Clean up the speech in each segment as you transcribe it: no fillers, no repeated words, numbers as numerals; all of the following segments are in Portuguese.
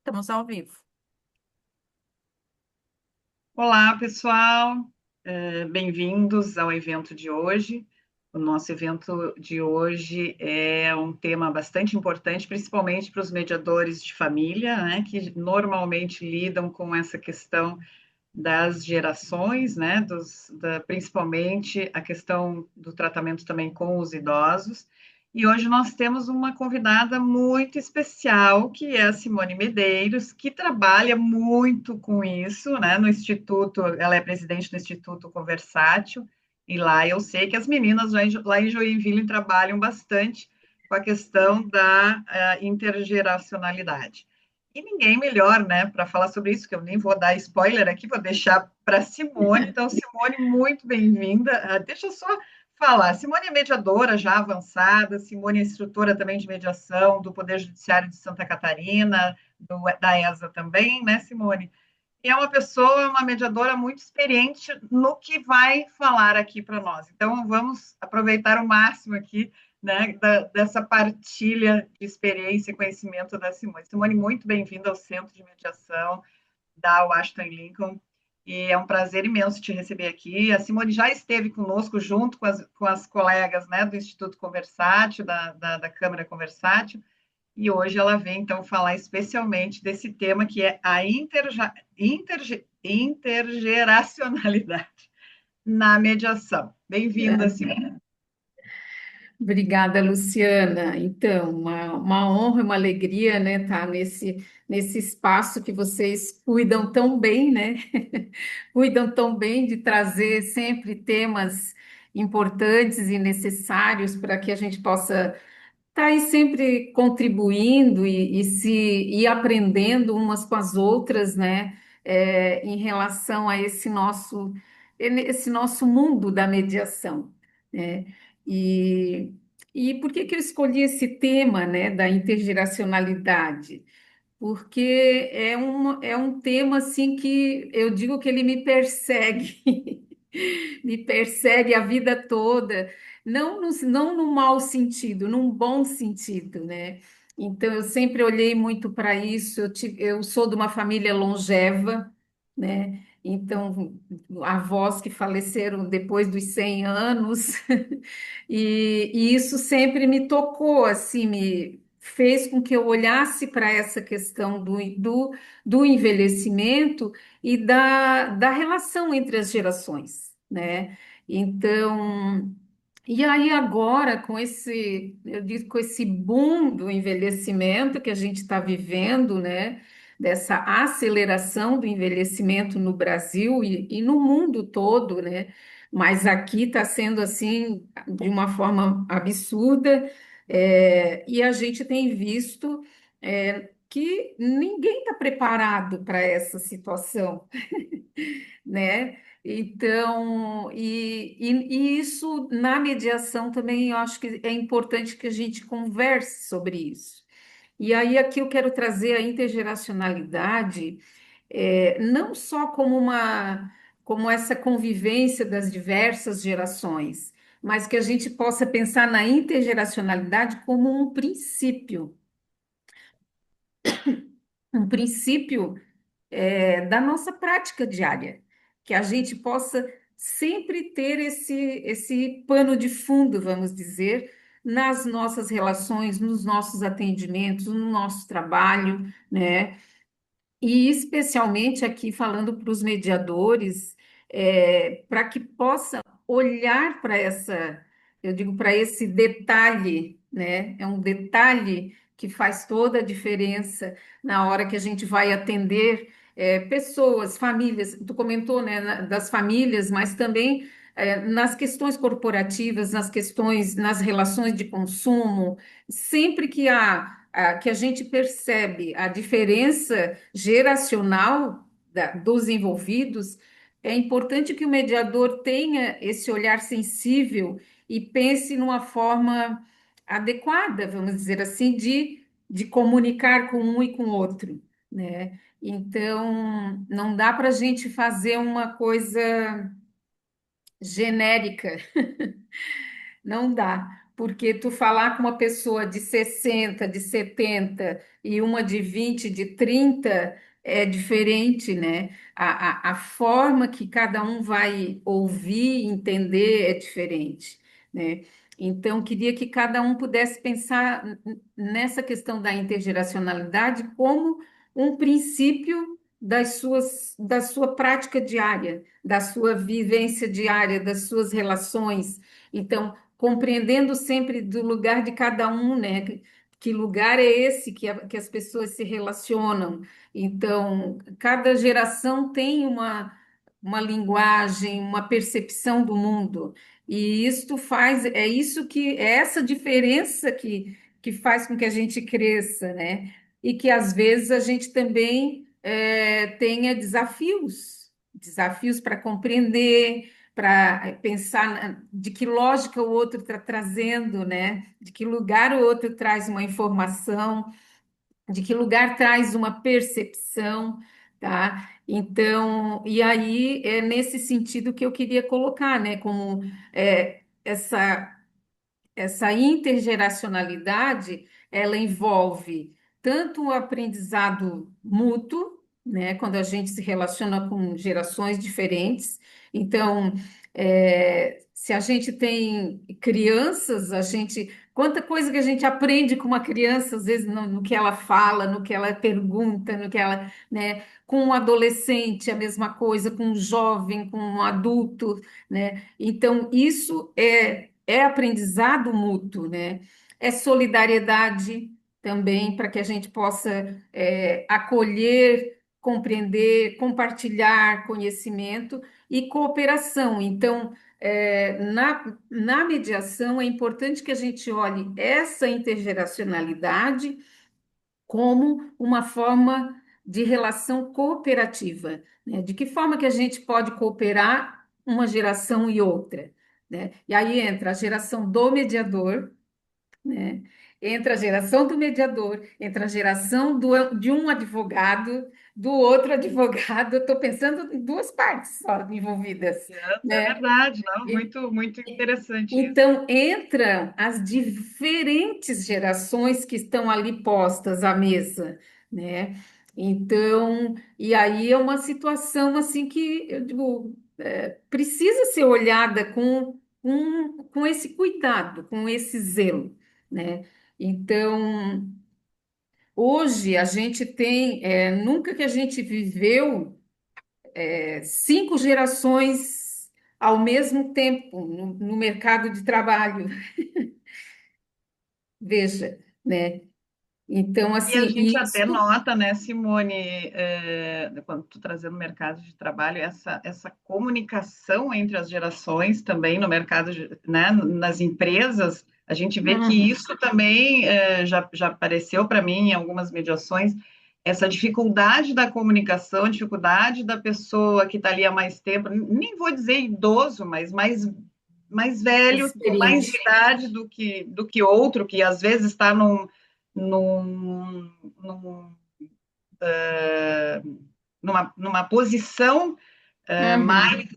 Estamos ao vivo. Olá, pessoal. Bem-vindos ao evento de hoje. O nosso evento de hoje é um tema bastante importante, principalmente para os mediadores de família, né, que normalmente lidam com essa questão das gerações, né, principalmente a questão do tratamento também com os idosos. E hoje nós temos uma convidada muito especial, que é a Simone Medeiros, que trabalha muito com isso, né, no Instituto, ela é presidente do Instituto Conversátil, e lá eu sei que as meninas lá em Joinville trabalham bastante com a questão da intergeracionalidade. E ninguém melhor, né, para falar sobre isso, que eu nem vou dar spoiler aqui, vou deixar para Simone. Então, Simone, muito bem-vinda. Deixa eu só falar. Simone é mediadora já avançada, Simone é instrutora também de mediação do Poder Judiciário de Santa Catarina, da ESA também, né, Simone? E é uma pessoa, uma mediadora muito experiente no que vai falar aqui para nós. Então, vamos aproveitar o máximo aqui, né, dessa partilha de experiência e conhecimento da Simone. Simone, muito bem-vinda ao Centro de Mediação da Washington Lincoln. E é um prazer imenso te receber aqui. A Simone já esteve conosco junto com as colegas, né, do Instituto Conversátil, da Câmara Conversátil, e hoje ela vem, então, falar especialmente desse tema que é a intergeracionalidade na mediação. Bem-vinda, Simone. Obrigada, Luciana. Então, uma honra, uma alegria, né, estar nesse espaço que vocês cuidam tão bem, né? Cuidam tão bem de trazer sempre temas importantes e necessários para que a gente possa estar aí sempre contribuindo e aprendendo umas com as outras, né? Em relação a esse nosso mundo da mediação, né? E, e por que que eu escolhi esse tema, né, da intergeracionalidade? Porque é um tema assim que eu digo que ele me persegue, me persegue a vida toda, não no mau sentido, num bom sentido, né? Então eu sempre olhei muito para isso. Eu sou de uma família longeva, né? Então, avós que faleceram depois dos 100 anos, e isso sempre me tocou, assim, me fez com que eu olhasse para essa questão do envelhecimento e da relação entre as gerações, né? Então, e aí agora, eu digo, com esse boom do envelhecimento que a gente está vivendo, né? Dessa aceleração do envelhecimento no Brasil e no mundo todo, né? Mas aqui está sendo assim de uma forma absurda, e a gente tem visto que ninguém está preparado para essa situação, né? Então, e isso na mediação também eu acho que é importante que a gente converse sobre isso. E aí aqui eu quero trazer a intergeracionalidade, não só como essa convivência das diversas gerações, mas que a gente possa pensar na intergeracionalidade como um princípio da nossa prática diária, que a gente possa sempre ter esse pano de fundo, vamos dizer, nas nossas relações, nos nossos atendimentos, no nosso trabalho, né? E especialmente aqui falando para os mediadores, para que possa olhar para eu digo, para esse detalhe, né? É um detalhe que faz toda a diferença na hora que a gente vai atender pessoas, famílias. Tu comentou, né, das famílias, mas também nas questões corporativas, nas relações de consumo, sempre que a gente percebe a diferença geracional dos envolvidos, é importante que o mediador tenha esse olhar sensível e pense numa forma adequada, vamos dizer assim, de comunicar com um e com o outro, né? Então, não dá para a gente fazer uma coisa genérica, não dá. porque tu falar com uma pessoa de 60, de 70 e uma de 20, de 30 é diferente, né? A forma que cada um vai ouvir, entender é diferente, né? Então, queria que cada um pudesse pensar nessa questão da intergeracionalidade como um princípio da sua prática diária, da sua vivência diária, das suas relações. Então, compreendendo sempre do lugar de cada um, né? Que lugar é esse que as pessoas se relacionam? Então, cada geração tem uma linguagem, uma percepção do mundo, e isto faz, é isso que, é essa diferença que faz com que a gente cresça, né? E que às vezes a gente também tenha desafios para compreender, para pensar de que lógica o outro está trazendo, né? De que lugar o outro traz uma informação, de que lugar traz uma percepção, tá? Então, e aí é nesse sentido que eu queria colocar, né? Como essa intergeracionalidade, ela envolve tanto o aprendizado mútuo, né, quando a gente se relaciona com gerações diferentes. Então, se a gente tem crianças, quanta coisa que a gente aprende com uma criança, às vezes no que ela fala, no que ela pergunta, no que ela, né, com um adolescente, a mesma coisa, com um jovem, com um adulto, né? Então, isso é aprendizado mútuo, né? É solidariedade também, para que a gente possa acolher, compreender, compartilhar conhecimento e cooperação. Então, na mediação, é importante que a gente olhe essa intergeracionalidade como uma forma de relação cooperativa, né? De que forma que a gente pode cooperar uma geração e outra, né? E aí entra a geração do mediador, né? Entra a geração do mediador, entra a geração de um advogado, do outro advogado. Eu estou pensando em duas partes só envolvidas, É né? verdade, não? Muito, muito interessante isso. Então, entram as diferentes gerações que estão ali postas à mesa, né? Então, e aí é uma situação assim que eu digo, precisa ser olhada com esse cuidado, com esse zelo, né? Então, hoje a gente tem, nunca que a gente viveu cinco gerações ao mesmo tempo no mercado de trabalho. Veja, né? Então, E a assim, gente até isso. nota, né, Simone, quando tu trazendo no mercado de trabalho, essa comunicação entre as gerações também no mercado, né, nas empresas, a gente vê que Uhum, isso também já apareceu para mim em algumas mediações, essa dificuldade da comunicação, dificuldade da pessoa que está ali há mais tempo, nem vou dizer idoso, mas mais velho, com mais experiente. idade do que outro, que às vezes está num, num, numa posição mais Uhum,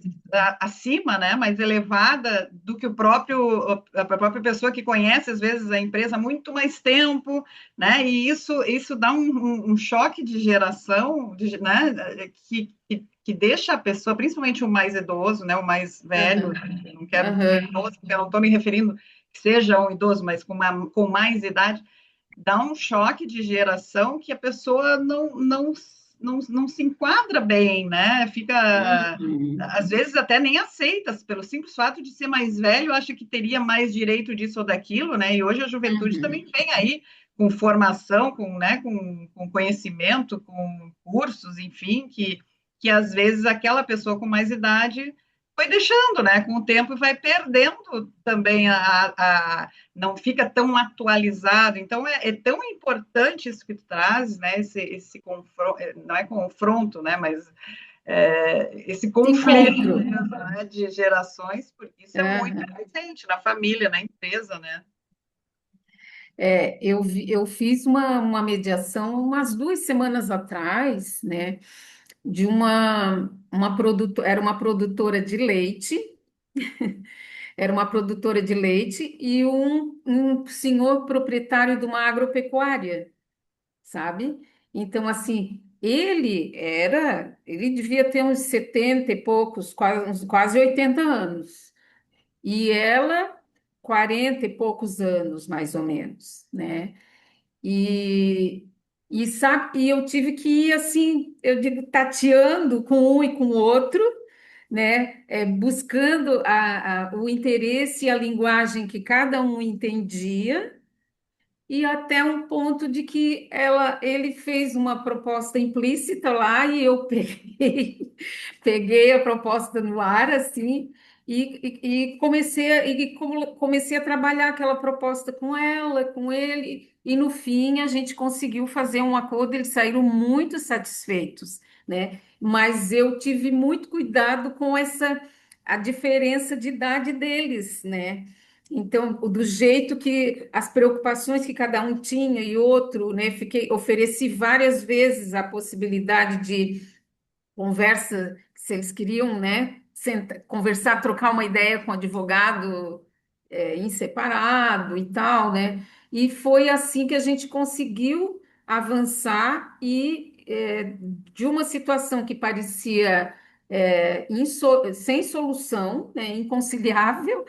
acima, né, mais elevada do que a própria pessoa que conhece, às vezes, a empresa há muito mais tempo, né, e isso dá um choque de geração, né, que deixa a pessoa, principalmente o mais idoso, né, o mais velho, uhum, não quero dizer uhum. idoso, porque eu não estou me referindo que seja um idoso, mas com mais idade, dá um choque de geração que a pessoa não se enquadra bem, né? Fica, Uhum, às vezes, até nem aceita, pelo simples fato de ser mais velho, acha que teria mais direito disso ou daquilo, né? E hoje a juventude também uhum. vem aí com formação, né, com conhecimento, com cursos, enfim, que às vezes aquela pessoa com mais idade foi deixando, né? Com o tempo vai perdendo também não fica tão atualizado. Então, é tão importante isso que tu traz, né? Esse confronto, não é confronto, né? Mas esse conflito Encontro. mesmo, né? De gerações, porque isso é muito Uhum. presente na família, na empresa, né? Eu fiz uma mediação umas 2 semanas atrás, né? De uma produtora, era uma produtora de leite. Era uma produtora de leite e um senhor proprietário de uma agropecuária, sabe? Então, assim, ele devia ter uns 70 e poucos, quase 80 anos. E ela, 40 e poucos anos, mais ou menos, né? E, e eu tive que ir assim, eu digo, tateando com um e com o outro, né? Buscando o interesse e a linguagem que cada um entendia, e até um ponto de que ele fez uma proposta implícita lá e eu peguei a proposta no ar assim e comecei a trabalhar aquela proposta com ela, com ele, e no fim a gente conseguiu fazer um acordo, eles saíram muito satisfeitos, né? Mas eu tive muito cuidado com a diferença de idade deles, né? Então, do jeito que as preocupações que cada um tinha e outro, né? Ofereci várias vezes a possibilidade de conversa, se eles queriam, né? Conversar, trocar uma ideia com o advogado, em separado e tal, né? E foi assim que a gente conseguiu avançar de uma situação que parecia sem solução, né? Inconciliável,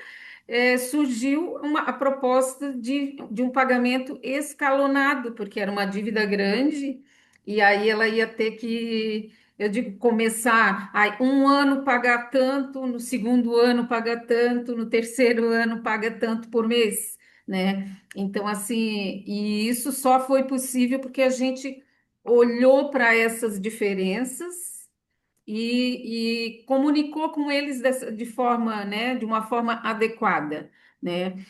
surgiu a proposta de um pagamento escalonado, porque era uma dívida grande, e aí ela ia ter que, eu digo, começar um ano pagar tanto, no segundo ano pagar tanto, no terceiro ano paga tanto por mês, né? Então, assim, e isso só foi possível porque a gente olhou para essas diferenças e comunicou com eles de forma, né, de uma forma adequada, né?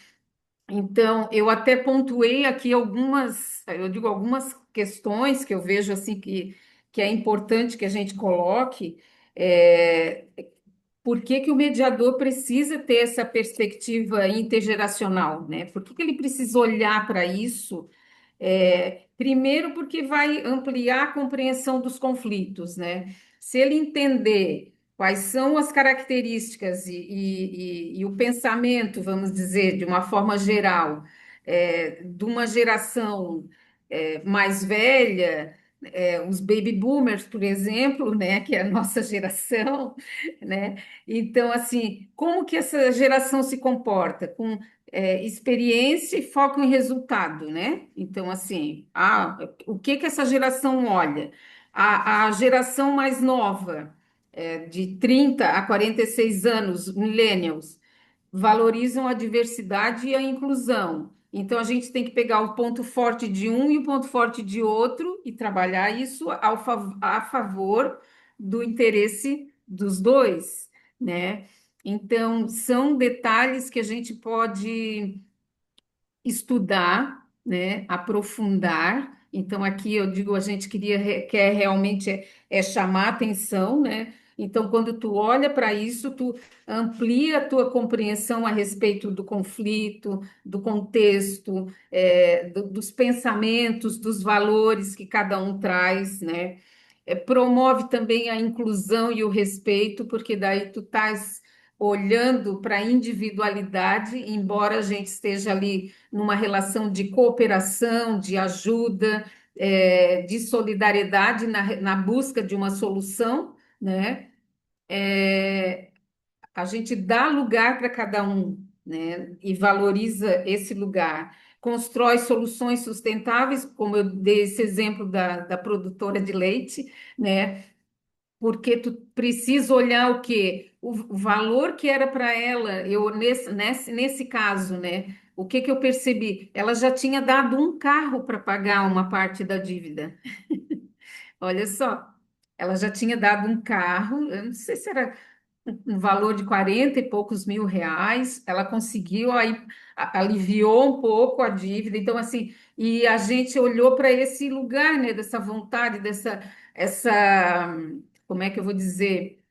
Então, eu até pontuei aqui eu digo algumas questões que eu vejo assim que é importante que a gente coloque. é, por que que o mediador precisa ter essa perspectiva intergeracional, né? Por que que ele precisa olhar para isso? Primeiro, porque vai ampliar a compreensão dos conflitos, né? Se ele entender quais são as características e o pensamento, vamos dizer, de uma forma geral, de uma geração mais velha, os baby boomers, por exemplo, né, que é a nossa geração, né? Então, assim, como que essa geração se comporta? Com experiência e foco em resultado, né? Então, assim, o que que essa geração olha? A geração mais nova, de 30 a 46 anos, millennials, valorizam a diversidade e a inclusão. Então, a gente tem que pegar o ponto forte de um e o ponto forte de outro e trabalhar isso a favor do interesse dos dois, né? Então, são detalhes que a gente pode estudar, né, aprofundar. Então, aqui eu digo, a gente quer realmente chamar atenção, né? Então, quando tu olha para isso, tu amplia a tua compreensão a respeito do conflito, do contexto, dos pensamentos, dos valores que cada um traz, né? Promove também a inclusão e o respeito, porque daí tu estás olhando para a individualidade, embora a gente esteja ali numa relação de cooperação, de ajuda, de solidariedade na busca de uma solução, né? A gente dá lugar para cada um, né? E valoriza esse lugar. Constrói soluções sustentáveis, como eu dei esse exemplo da produtora de leite, né? Porque tu precisa olhar o quê? O valor que era para ela, nesse caso, né? O que que eu percebi? Ela já tinha dado um carro para pagar uma parte da dívida. Olha só, ela já tinha dado um carro, eu não sei se era um valor de 40 e poucos mil reais, ela conseguiu, aí aliviou um pouco a dívida. Então, assim, e a gente olhou para esse lugar, né, dessa vontade, como é que eu vou dizer?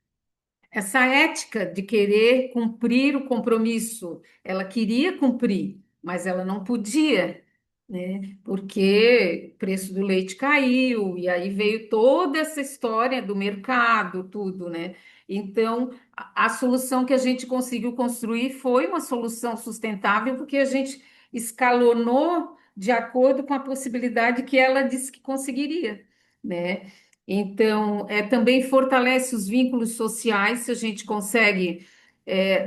Essa ética de querer cumprir o compromisso. Ela queria cumprir, mas ela não podia. né? Porque o preço do leite caiu, e aí veio toda essa história do mercado, tudo, né? Então, a solução que a gente conseguiu construir foi uma solução sustentável, porque a gente escalonou de acordo com a possibilidade que ela disse que conseguiria, né? Então, também fortalece os vínculos sociais se a gente consegue,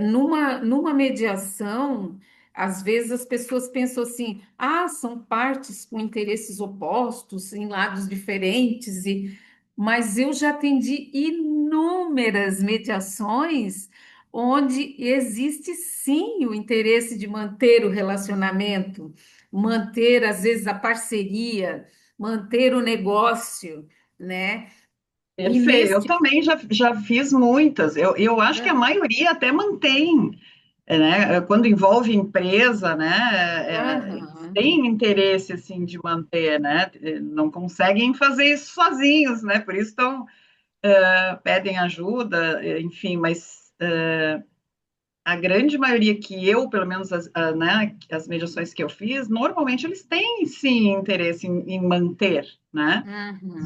numa mediação. Às vezes as pessoas pensam assim: ah, são partes com interesses opostos, em lados diferentes, mas eu já atendi inúmeras mediações onde existe sim o interesse de manter o relacionamento, manter, às vezes, a parceria, manter o negócio, né? E Perfeito. Eu neste. também já fiz muitas. Eu acho que a maioria até mantém, né? Quando envolve empresa, né? Eles Aham, têm interesse assim de manter, né? Não conseguem fazer isso sozinhos, né? Por isso estão pedem ajuda, enfim. Mas a grande maioria que eu, pelo menos né, as mediações que eu fiz, normalmente eles têm sim interesse em manter, né?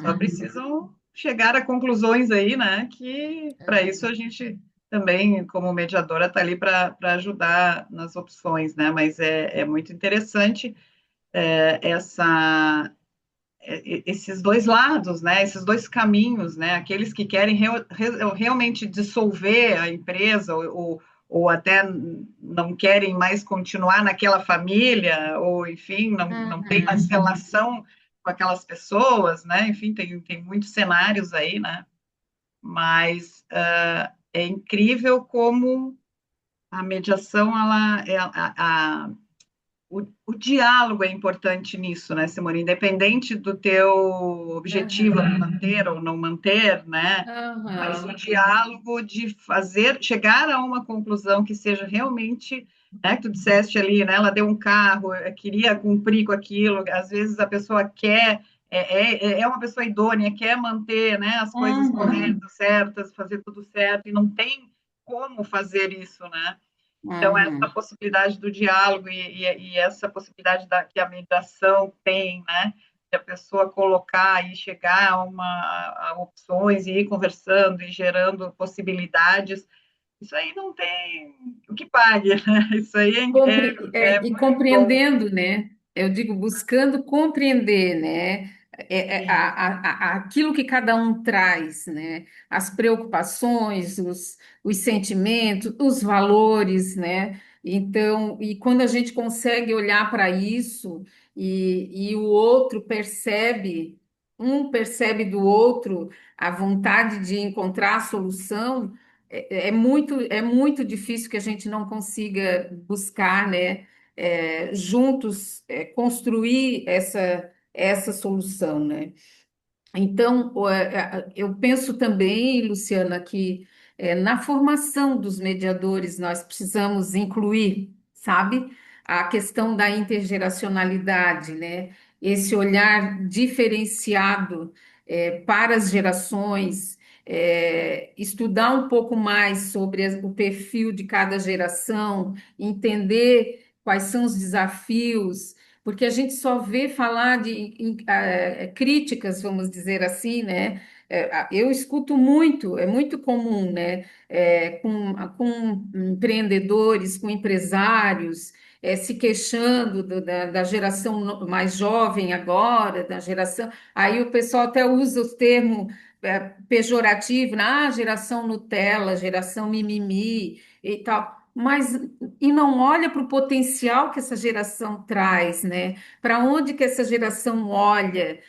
Só uhum, precisam chegar a conclusões aí, né? Que para isso a gente também, como mediadora, está ali para ajudar nas opções, né? Mas é muito interessante essa esses dois lados, né? Esses dois caminhos, né? Aqueles que querem realmente dissolver a empresa ou até não querem mais continuar naquela família, ou enfim, não tem mais uhum. relação com aquelas pessoas, né? Enfim, tem muitos cenários aí, né? Mas é incrível como a mediação, o diálogo é importante nisso, né, Simone? Independente do teu objetivo, Aham, manter ou não manter, né? Mas o aham, diálogo de fazer, chegar a uma conclusão que seja realmente, né, que tu disseste ali, né, ela deu um carro, queria cumprir com aquilo, às vezes a pessoa quer, é uma pessoa idônea, quer manter, né, as coisas uhum, corretas, certas, fazer tudo certo, e não tem como fazer isso, né? Então, essa uhum. possibilidade do diálogo e essa possibilidade que a mediação tem, né? De a pessoa colocar e chegar a opções e ir conversando e gerando possibilidades, isso aí não tem o que pague, né? Isso aí é E muito bom. compreendendo, né? Eu digo, buscando compreender, né? Sim, Aquilo que cada um traz, né? As preocupações, os sentimentos, os valores, né? Então, e quando a gente consegue olhar para isso e o outro percebe, um percebe do outro a vontade de encontrar a solução. É muito difícil que a gente não consiga buscar, né, juntos, construir essa solução, né? Então, eu penso também, Luciana, que na formação dos mediadores nós precisamos incluir, sabe, a questão da intergeracionalidade, né? Esse olhar diferenciado para as gerações, estudar um pouco mais sobre o perfil de cada geração, entender quais são os desafios, porque a gente só vê falar de críticas, vamos dizer assim, né? Eu escuto muito, é muito comum, né? Com empreendedores, com empresários, se queixando da geração mais jovem agora, da geração. Aí o pessoal até usa o termo pejorativo, né? Ah, geração Nutella, geração mimimi e tal. Mas e não olha para o potencial que essa geração traz, né? Para onde que essa geração olha?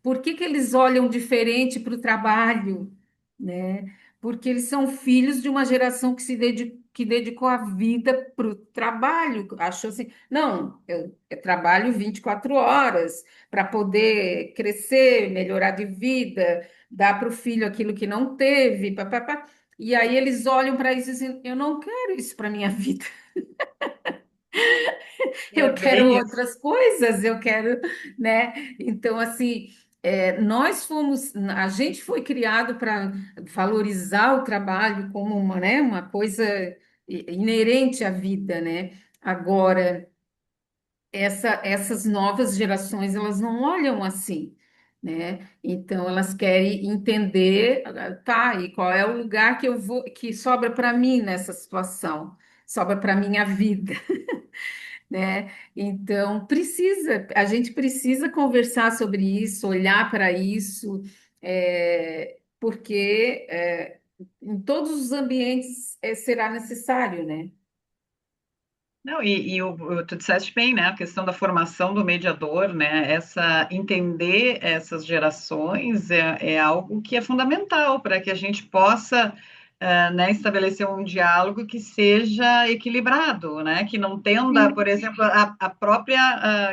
Por que que eles olham diferente para o trabalho, né? Porque eles são filhos de uma geração que dedicou a vida para o trabalho. Achou assim, não, eu trabalho 24 horas para poder crescer, melhorar de vida, dar para o filho aquilo que não teve, papapá. E aí eles olham para isso e dizem, eu não quero isso para minha vida. é Eu quero bem isso. outras coisas, eu quero, né? Então, assim, a gente foi criado para valorizar o trabalho como uma, né, uma coisa inerente à vida, né? Agora, essas novas gerações, elas não olham assim, né? Então elas querem entender, tá, e qual é o lugar que eu vou, que sobra para mim nessa situação, sobra para minha vida, né? Então a gente precisa conversar sobre isso, olhar para isso, porque em todos os ambientes será necessário, né? Não, tu disseste bem, né? A questão da formação do mediador, né? Entender essas gerações é algo que é fundamental para que a gente possa, né, estabelecer um diálogo que seja equilibrado, né? Que não tenda, por Sim. exemplo,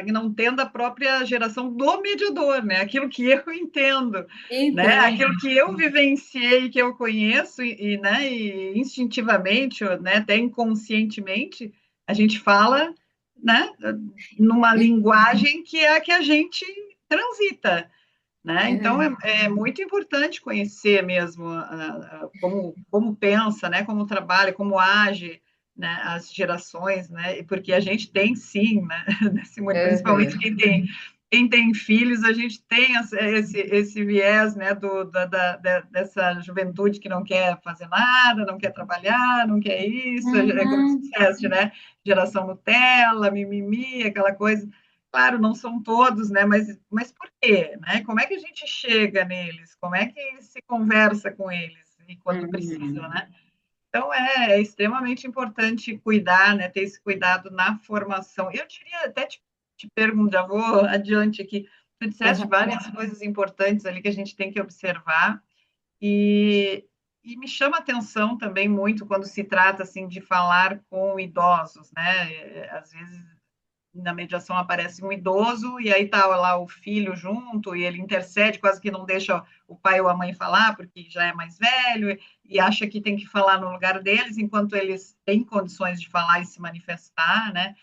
que não tenda a própria geração do mediador, né? Aquilo que eu entendo, né? Então, Aquilo que eu vivenciei, que eu conheço né, e instintivamente, né, até inconscientemente a gente fala, né, numa linguagem que é a que a gente transita, né? Então é, é muito importante conhecer mesmo como pensa, né, como trabalha, como age, né, as gerações, né? Porque a gente tem sim, né, Simone, principalmente é, quem tem filhos, a gente tem esse viés, né, dessa juventude que não quer fazer nada, não quer trabalhar, não quer isso, como se uhum, dissesse, né, geração Nutella, mimimi, aquela coisa. Claro, não são todos, né? Mas por quê? Né? Como é que a gente chega neles? Como é que se conversa com eles e quando precisa, uhum, né? Então é extremamente importante cuidar, né? Ter esse cuidado na formação. Eu diria até te pergunto, já vou adiante aqui. Tu disseste aham, várias coisas importantes ali que a gente tem que observar e, e me chama a atenção também muito quando se trata assim de falar com idosos, né? Às vezes na mediação aparece um idoso e aí tá lá o filho junto e ele intercede, quase que não deixa o pai ou a mãe falar porque já é mais velho e acha que tem que falar no lugar deles enquanto eles têm condições de falar e se manifestar, né?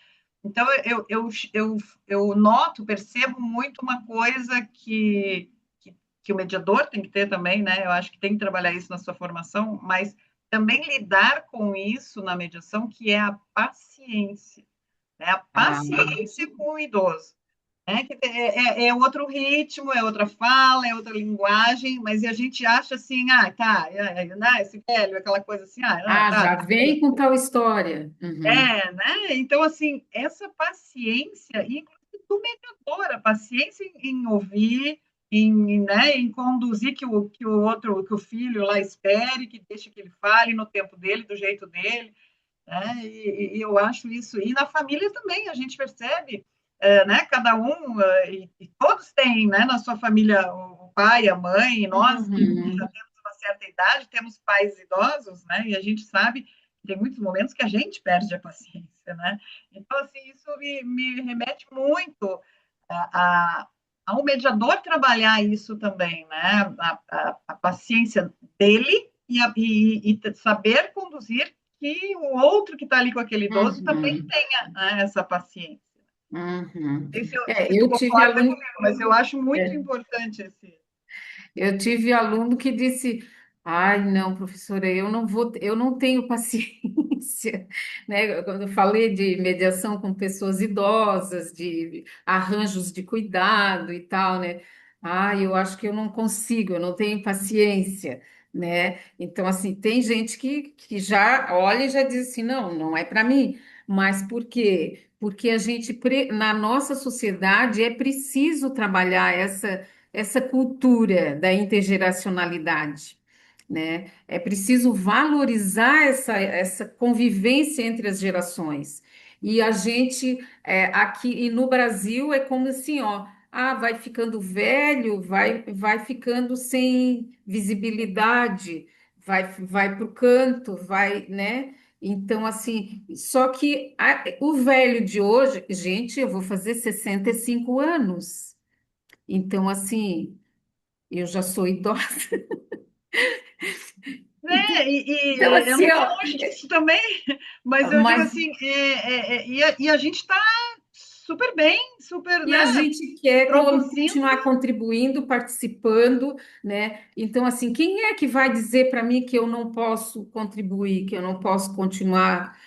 Então eu noto, percebo muito uma coisa que o mediador tem que ter também, né? Eu acho que tem que trabalhar isso na sua formação, mas também lidar com isso na mediação, que é a paciência, né? A ah, paciência com o idoso. Né? É outro ritmo, é outra fala, é outra linguagem, mas a gente acha assim, tá, esse velho, aquela coisa assim, tá, já vem com tal história. Uhum, né? Então, assim, essa paciência, e inclusive do mediador, a paciência em ouvir, né, em conduzir que o filho lá espere, que deixe que ele fale no tempo dele, do jeito dele, né? E eu acho isso. E na família também a gente percebe, né? Cada um, e todos têm, né? Na sua família, o pai, a mãe, e nós que já uhum, temos uma certa idade, temos pais idosos, né? E a gente sabe que tem muitos momentos que a gente perde a paciência, né? Então, assim, isso me remete muito a, ao mediador trabalhar isso também, né? A paciência dele e saber conduzir que o outro que está ali com aquele idoso também uhum, tenha, né, essa paciência. uhum. Não sei se tu Eu tive concorda aluno, comigo, mas eu acho muito é, importante esse. eu tive aluno que disse: "Ai, não, professora, eu não tenho paciência", né? Quando eu falei de mediação com pessoas idosas, de arranjos de cuidado e tal, né? "Ai, eu acho que eu não consigo, eu não tenho paciência", né? Então, assim, tem gente que já olha e já diz assim: "Não, não é para mim". Mas por quê? Porque na nossa sociedade é preciso trabalhar essa cultura da intergeracionalidade, né? É preciso valorizar essa convivência entre as gerações. E a gente, aqui e no Brasil, é como assim, ó, vai ficando velho, vai ficando sem visibilidade, vai para o canto, vai, né? Então, assim, só que o velho de hoje, gente, eu vou fazer 65 anos. Então, assim, eu já sou idosa. Então, Eu não assim, estou ó, longe disso também, mas eu digo mas assim, e a gente está super bem, super, e a né, gente quer produzindo. continuar contribuindo, participando, né? Então, assim, quem é que vai dizer para mim que eu não posso contribuir, que eu não posso continuar,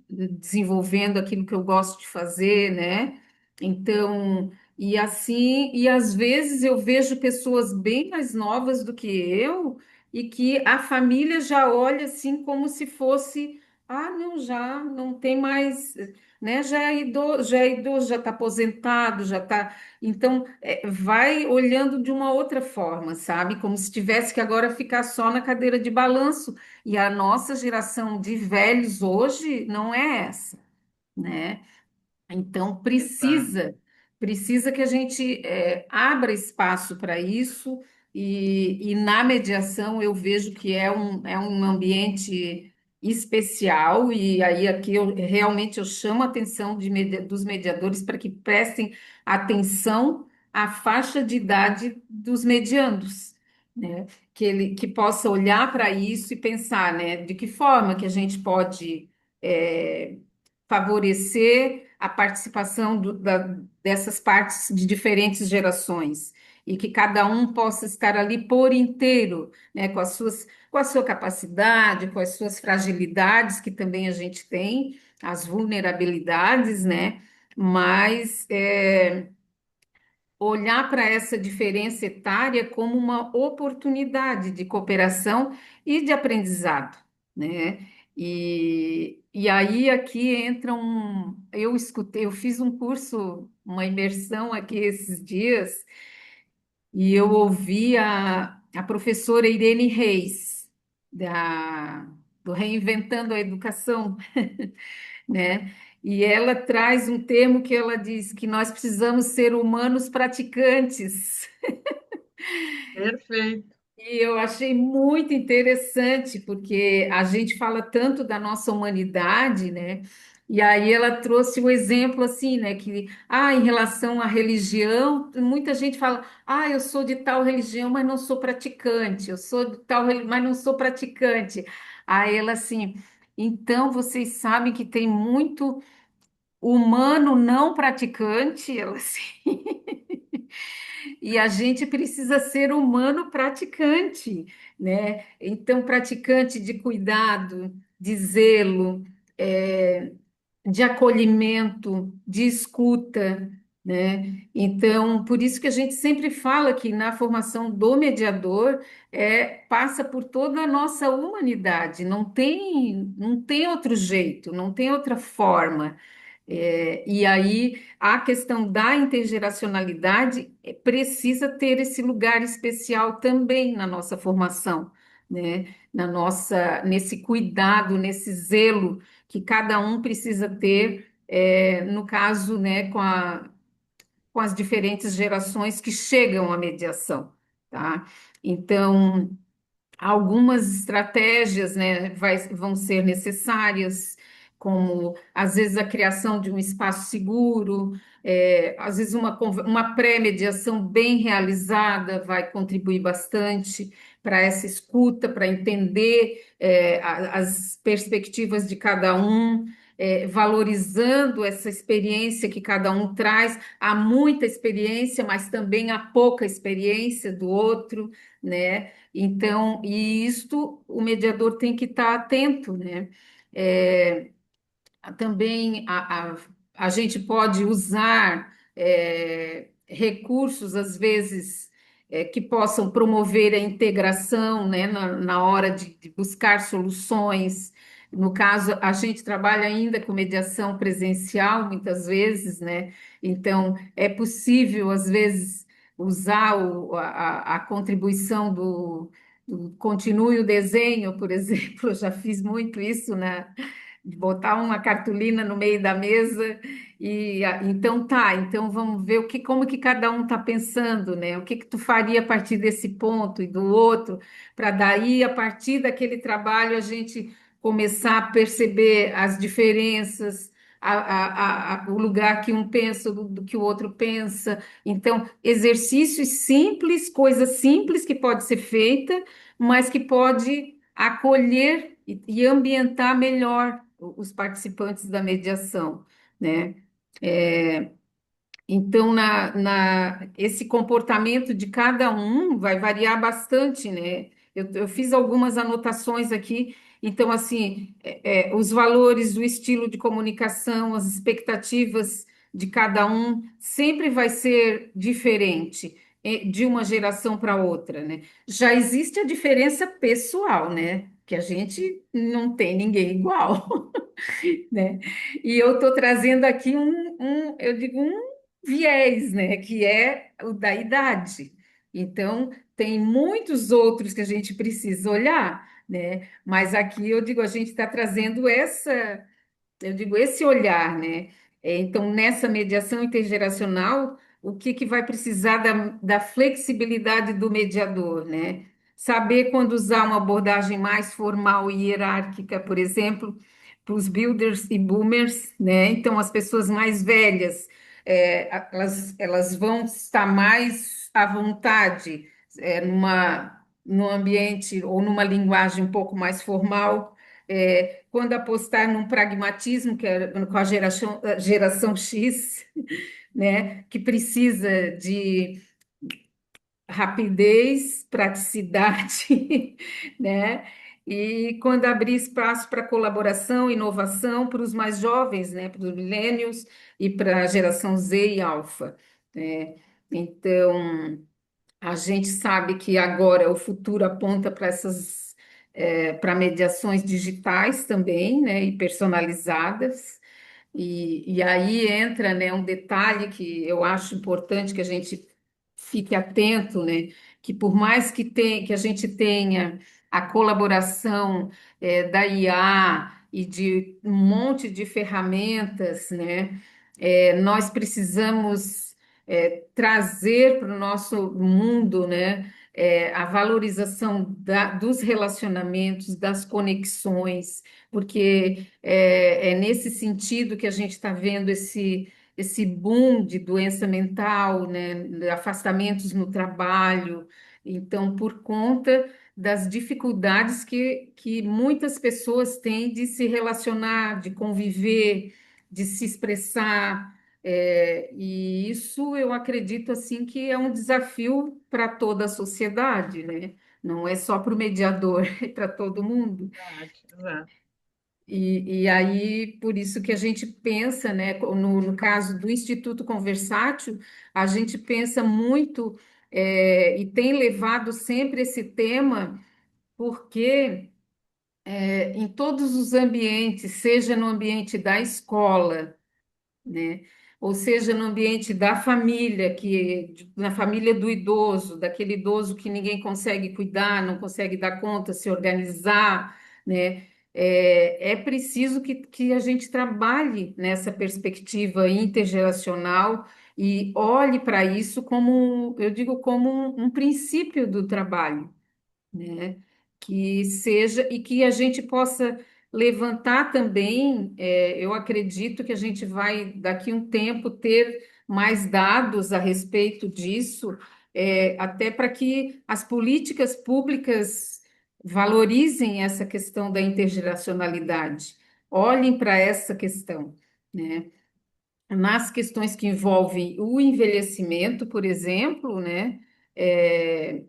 desenvolvendo aquilo que eu gosto de fazer, né? Então, e assim, e às vezes eu vejo pessoas bem mais novas do que eu e que a família já olha assim como se fosse, ah, não, já não tem mais, né? Já é idoso, já está aposentado, já está. Então, vai olhando de uma outra forma, sabe? Como se tivesse que agora ficar só na cadeira de balanço. E a nossa geração de velhos hoje não é essa, né? Então, Exato. precisa que a gente abra espaço para isso, e na mediação eu vejo que é um ambiente especial, e aí aqui eu realmente eu chamo a atenção dos mediadores para que prestem atenção à faixa de idade dos mediandos, né? Que possa olhar para isso e pensar, né, de que forma que a gente pode eh, favorecer a participação dessas partes de diferentes gerações e que cada um possa estar ali por inteiro, né, com a sua capacidade, com as suas fragilidades, que também a gente tem, as vulnerabilidades, né, mas olhar para essa diferença etária como uma oportunidade de cooperação e de aprendizado, né? E aí aqui entra eu escutei, eu fiz um curso, uma imersão aqui esses dias, e eu ouvi a professora Irene Reis, do Reinventando a Educação, né? E ela traz um termo que ela diz que nós precisamos ser humanos praticantes. Perfeito. E eu achei muito interessante, porque a gente fala tanto da nossa humanidade, né? E aí ela trouxe o exemplo assim, né? Que, em relação à religião, muita gente fala, eu sou de tal religião, mas não sou praticante, eu sou de tal, mas não sou praticante. Aí ela assim, então vocês sabem que tem muito humano não praticante, ela assim, e a gente precisa ser humano praticante, né? Então, praticante de cuidado, de zelo, é, de acolhimento, de escuta, né? Então, por isso que a gente sempre fala que na formação do mediador passa por toda a nossa humanidade, não tem outro jeito, não tem outra forma. E aí a questão da intergeracionalidade precisa ter esse lugar especial também na nossa formação, né? Nesse cuidado, nesse zelo que cada um precisa ter, no caso, né, com as diferentes gerações que chegam à mediação, tá? Então, algumas estratégias, né, vão ser necessárias, como às vezes a criação de um espaço seguro, às vezes uma pré-mediação bem realizada vai contribuir bastante para essa escuta, para entender as perspectivas de cada um, valorizando essa experiência que cada um traz. Há muita experiência, mas também há pouca experiência do outro, né? Então, e isto o mediador tem que estar atento, né? É, também a gente pode usar recursos, às vezes, que possam promover a integração, né, na hora de buscar soluções. No caso, a gente trabalha ainda com mediação presencial, muitas vezes, né? Então, é possível, às vezes, usar a contribuição do continue o desenho, por exemplo, eu já fiz muito isso, né? De botar uma cartolina no meio da mesa então tá, então vamos ver como que cada um está pensando, né? O que que tu faria a partir desse ponto e do outro, para daí a partir daquele trabalho a gente começar a perceber as diferenças, o lugar que um pensa do que o outro pensa. Então, exercícios simples, coisas simples que pode ser feita, mas que pode acolher e ambientar melhor os participantes da mediação, né? É, então, esse comportamento de cada um vai variar bastante, né? Eu fiz algumas anotações aqui Então, assim, os valores, o estilo de comunicação, as expectativas de cada um sempre vai ser diferente de uma geração para outra, né? Já existe a diferença pessoal, né? Que a gente não tem ninguém igual, né? E eu estou trazendo aqui eu digo, um viés, né? Que é o da idade. Então, tem muitos outros que a gente precisa olhar, né? Mas aqui eu digo, a gente está trazendo eu digo, esse olhar, né? Então, nessa mediação intergeracional, o que que vai precisar da flexibilidade do mediador, né? Saber quando usar uma abordagem mais formal e hierárquica, por exemplo, para os builders e boomers, né? Então, as pessoas mais velhas, elas vão estar mais à vontade, num ambiente ou numa linguagem um pouco mais formal, quando apostar num pragmatismo, que é com a geração X, né, que precisa de rapidez, praticidade, né, e quando abrir espaço para colaboração, inovação para os mais jovens, né, para os millennials e para a geração Z e Alpha, né. Então, a gente sabe que agora o futuro aponta para para mediações digitais também, né, e personalizadas. E aí entra, né, um detalhe que eu acho importante que a gente fique atento, né, que por mais que a gente tenha a colaboração, da IA e de um monte de ferramentas, né, nós precisamos, trazer para o nosso mundo, né, a valorização dos relacionamentos, das conexões, porque é nesse sentido que a gente está vendo esse boom de doença mental, né, de afastamentos no trabalho. Então, por conta das dificuldades que muitas pessoas têm de se relacionar, de conviver, de se expressar. E isso eu acredito assim que é um desafio para toda a sociedade, né? Não é só para o mediador, é para todo mundo. Verdade, exato. E aí, por isso que a gente pensa, né, no caso do Instituto Conversátil, a gente pensa muito, e tem levado sempre esse tema, porque em todos os ambientes, seja no ambiente da escola, né? Ou seja, no ambiente da família, na família do idoso, daquele idoso que ninguém consegue cuidar, não consegue dar conta, se organizar, né? É preciso que a gente trabalhe nessa perspectiva intergeracional e olhe para isso como, eu digo, como um princípio do trabalho, né? Que seja e que a gente possa levantar também. Eu acredito que a gente vai, daqui a um tempo, ter mais dados a respeito disso, até para que as políticas públicas valorizem essa questão da intergeracionalidade, olhem para essa questão, né? Nas questões que envolvem o envelhecimento, por exemplo, né? É,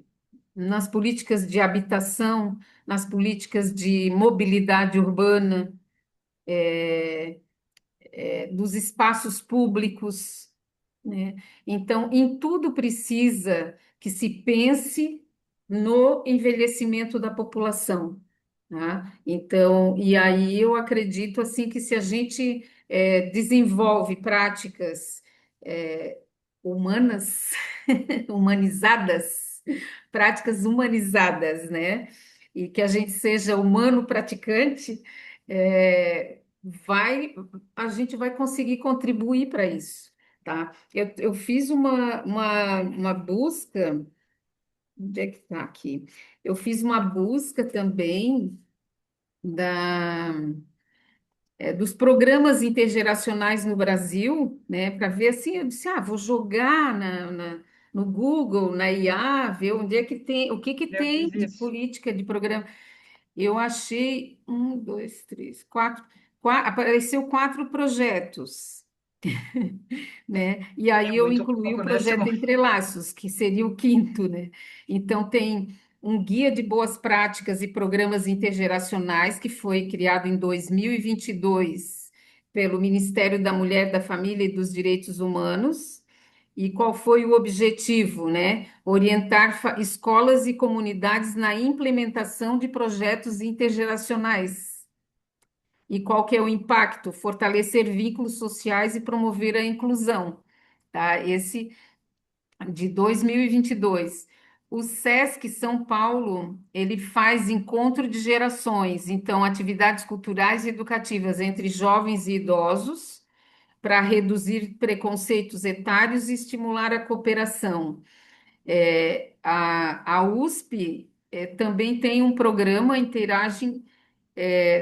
nas políticas de habitação, nas políticas de mobilidade urbana, dos espaços públicos, né? Então, em tudo precisa que se pense no envelhecimento da população, tá? Então, e aí eu acredito assim que se a gente desenvolve práticas humanas, humanizadas, práticas humanizadas, né? E que a gente seja humano praticante, a gente vai conseguir contribuir para isso, tá? Eu fiz uma busca, onde é que está aqui? Eu fiz uma busca também da dos programas intergeracionais no Brasil, né, para ver assim, eu disse, vou jogar no Google, na IA, ver onde é que tem, o que que Eu tem fiz de isso. política de programa. Eu achei um, dois, três, apareceu 4 projetos, né? E É aí eu muito incluí o pouco, né, projeto Simone? Entrelaços, que seria o quinto, né? Então tem. um guia de boas práticas e programas intergeracionais que foi criado em 2022 pelo Ministério da Mulher, da Família e dos Direitos Humanos. E qual foi o objetivo, né? Orientar escolas e comunidades na implementação de projetos intergeracionais. E qual que é o impacto? Fortalecer vínculos sociais e promover a inclusão, tá? Esse de 2022. O SESC São Paulo, ele faz encontro de gerações, então atividades culturais e educativas entre jovens e idosos, para reduzir preconceitos etários e estimular a cooperação. A USP também tem um programa Interage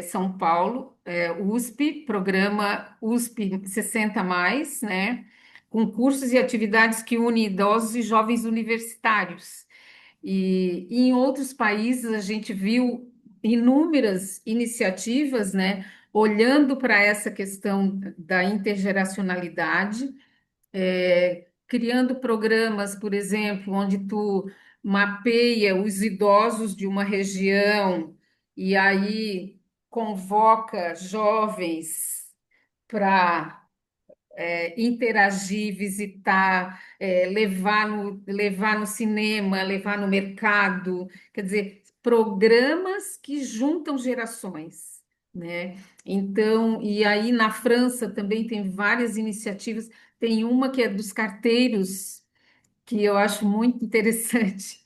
São Paulo, USP, programa USP 60 mais, né? Com cursos e atividades que unem idosos e jovens universitários. E em outros países a gente viu inúmeras iniciativas, né? Olhando para essa questão da intergeracionalidade, criando programas, por exemplo, onde tu mapeia os idosos de uma região e aí convoca jovens para interagir, visitar, levar no cinema, levar no mercado, quer dizer, programas que juntam gerações, né? Então, e aí na França também tem várias iniciativas, tem uma que é dos carteiros, que eu acho muito interessante,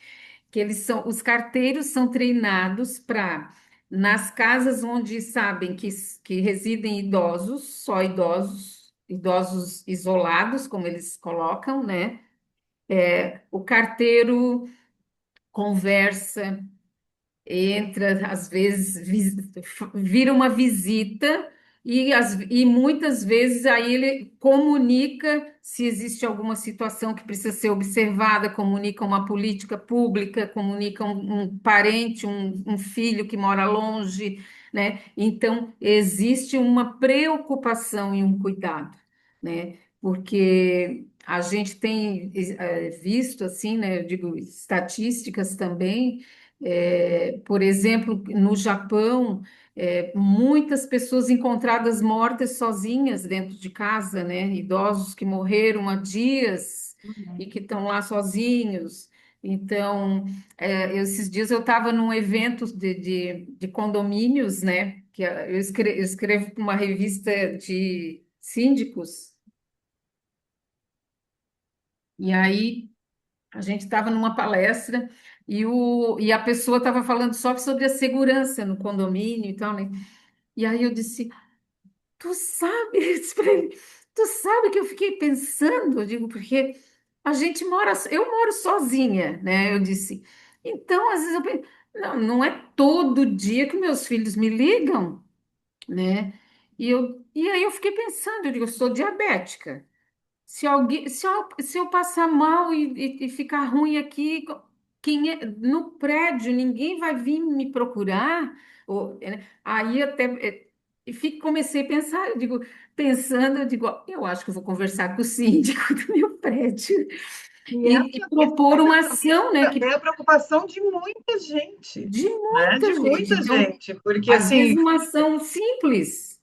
que os carteiros são treinados para nas casas onde sabem que residem idosos, só idosos, idosos isolados, como eles colocam, né? O carteiro conversa, entra, às vezes vira uma visita e muitas vezes aí ele comunica se existe alguma situação que precisa ser observada, comunica uma política pública, comunica um parente, um filho que mora longe, né? Então existe uma preocupação e um cuidado, né? Porque a gente tem visto assim, né? Eu digo estatísticas também por exemplo, no Japão, muitas pessoas encontradas mortas sozinhas dentro de casa, né? Idosos que morreram há dias e que estão lá sozinhos. Então, esses dias eu estava num evento de condomínios, né? Que eu escrevo para uma revista de síndicos, e aí a gente estava numa palestra e a pessoa estava falando só sobre a segurança no condomínio e tal, né? E aí eu disse, tu sabe, eu disse pra ele, tu sabe que eu fiquei pensando, eu digo, porque a gente mora, eu moro sozinha, né? Eu disse, então às vezes eu penso, não, não é todo dia que meus filhos me ligam, né? E aí eu fiquei pensando, eu digo, eu sou diabética. Se eu passar mal e ficar ruim aqui, no prédio, ninguém vai vir me procurar. Aí até comecei a pensar, eu digo, ó, eu acho que eu vou conversar com o síndico do meu prédio E e propor uma ação, né, é a preocupação de muita gente, de né? De muita gente. muita Então, gente, porque às vezes assim, uma ação simples.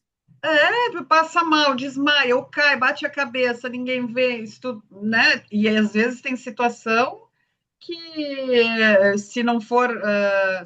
passa mal, desmaia, ou cai, bate a cabeça, ninguém vê isso, né? E às vezes tem situação que, se não for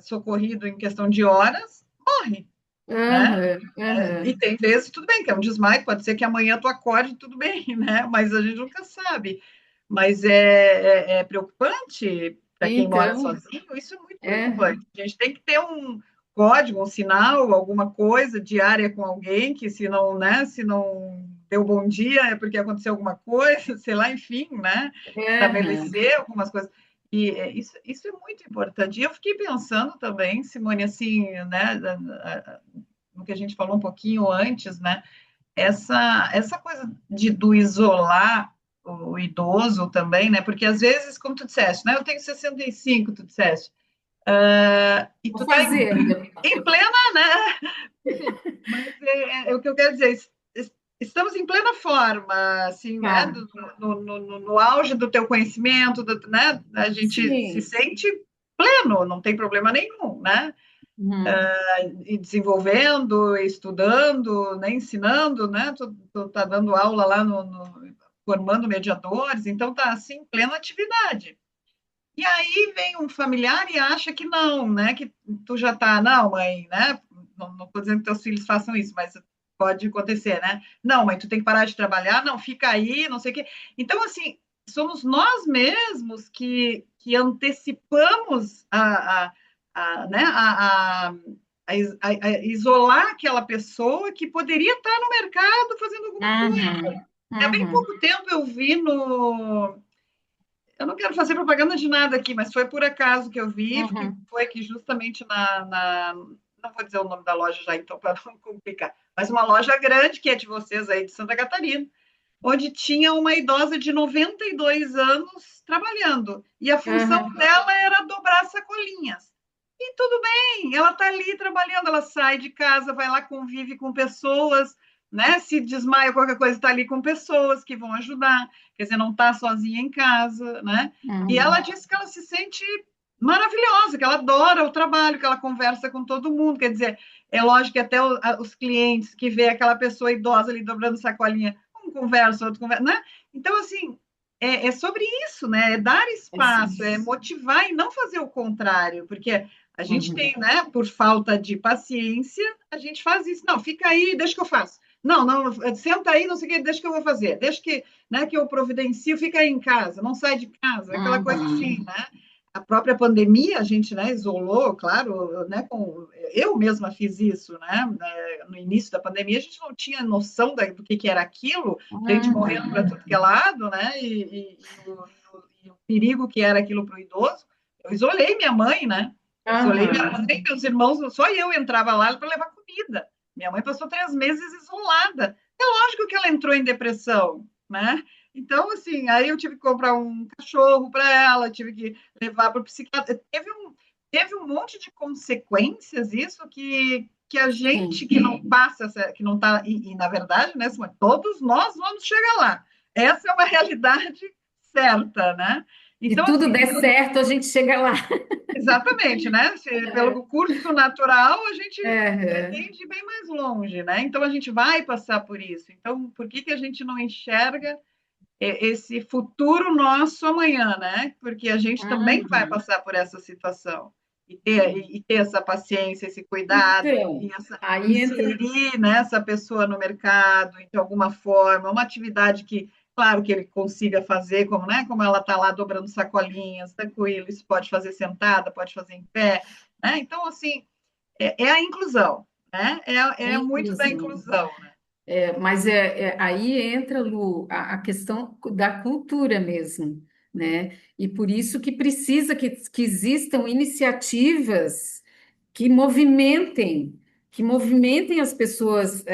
socorrido em questão de horas, morre, né? Aham, E aham. tem vezes, tudo bem, que é um desmaio, pode ser que amanhã tu acorde, tudo bem, né? Mas a gente nunca sabe. Mas é preocupante para quem mora Então, sozinho, isso é muito é, preocupante. A gente tem que ter um código, um sinal, alguma coisa diária com alguém, que se não, né, se não deu bom dia é porque aconteceu alguma coisa, sei lá, enfim, né? aham. Estabelecer algumas coisas. E isso é muito importante. E eu fiquei pensando também, Simone, assim, né, no que a gente falou um pouquinho antes, né? Essa coisa do isolar o idoso também, né? Porque às vezes, como tu disseste, né? Eu tenho 65, tu disseste, e Vou tu tá fazer ainda. em plena, né? Mas o que eu quero dizer, estamos em plena forma, assim, né? Tá. No auge do teu conhecimento, né? A gente se Sim, sente pleno, não tem problema nenhum, né? Uhum. E desenvolvendo, estudando, né, ensinando, né? Tu tá dando aula lá formando mediadores, então tá assim, em plena atividade. E aí vem um familiar e acha que não, né? Que tu já tá, não, mãe, né? Não estou dizendo que teus filhos façam isso, mas pode acontecer, né? Não, mãe, tu tem que parar de trabalhar, não, fica aí, não sei o quê. Então, assim, somos nós mesmos que antecipamos né, a isolar aquela pessoa que poderia estar no mercado fazendo alguma coisa. Uhum. Há bem Uhum. pouco tempo eu vi no, eu não quero fazer propaganda de nada aqui, mas foi por acaso que eu vi, que Uhum. foi que justamente não vou dizer o nome da loja já, então, para não complicar, mas uma loja grande, que é de vocês aí de Santa Catarina, onde tinha uma idosa de 92 anos trabalhando, e a função Uhum. dela era dobrar sacolinhas. E tudo bem, ela está ali trabalhando, ela sai de casa, vai lá, convive com pessoas, né? Se desmaia qualquer coisa, está ali com pessoas que vão ajudar, quer dizer, não está sozinha em casa, né? E ela Uhum. disse que ela se sente maravilhosa, que ela adora o trabalho, que ela conversa com todo mundo, quer dizer, é lógico que até os clientes que vê aquela pessoa idosa ali dobrando sacolinha, um conversa, outro conversa, né? Então, assim, é sobre isso, né? É dar É isso. espaço, é motivar e não fazer o contrário, porque a gente Uhum. tem, né, por falta de paciência, a gente faz isso. Não, fica aí, deixa que eu faço. Não, não, senta aí, não sei o que, deixa que eu vou fazer. Deixa que, né, que eu providencio, fica aí em casa, não sai de casa, aquela coisa Uhum. assim, né? A própria pandemia, a gente, né, isolou, claro, né, eu mesma fiz isso, né? No início da pandemia, a gente não tinha noção do que era aquilo, gente morrendo Uhum. para tudo que é lado, né? E o perigo que era aquilo para o idoso. Eu isolei minha mãe, né? Eu isolei minha Uhum. mãe, meus irmãos, só eu entrava lá para levar comida. Minha mãe passou 3 meses isolada. É lógico que ela entrou em depressão, né? Então, assim, aí eu tive que comprar um cachorro para ela, tive que levar para o psiquiatra. Teve um monte de consequências isso que a gente Sim. que não passa, que não está, na verdade, né, todos nós vamos chegar lá. Essa é uma realidade certa, né? Se Então, tudo assim, der certo, a gente chega lá. exatamente, né? Pelo curso natural, a gente É. pretende ir bem mais longe, né? Então, a gente vai passar por isso. Então, por que a gente não enxerga esse futuro nosso amanhã, né? Porque a gente também vai Uhum. passar por essa situação. E ter essa paciência, esse cuidado, Então, aí entra. inserir, né, essa pessoa no mercado de alguma forma, uma atividade que, claro, que ele consiga fazer, como, né, como ela está lá dobrando sacolinhas, tranquilo, isso pode fazer sentada, pode fazer em pé, né? Então, assim, é a inclusão, né? É muito da Inclusão. inclusão, né? Mas aí entra, Lu, a questão da cultura mesmo, né? E por isso que precisa que existam iniciativas que que movimentem as pessoas,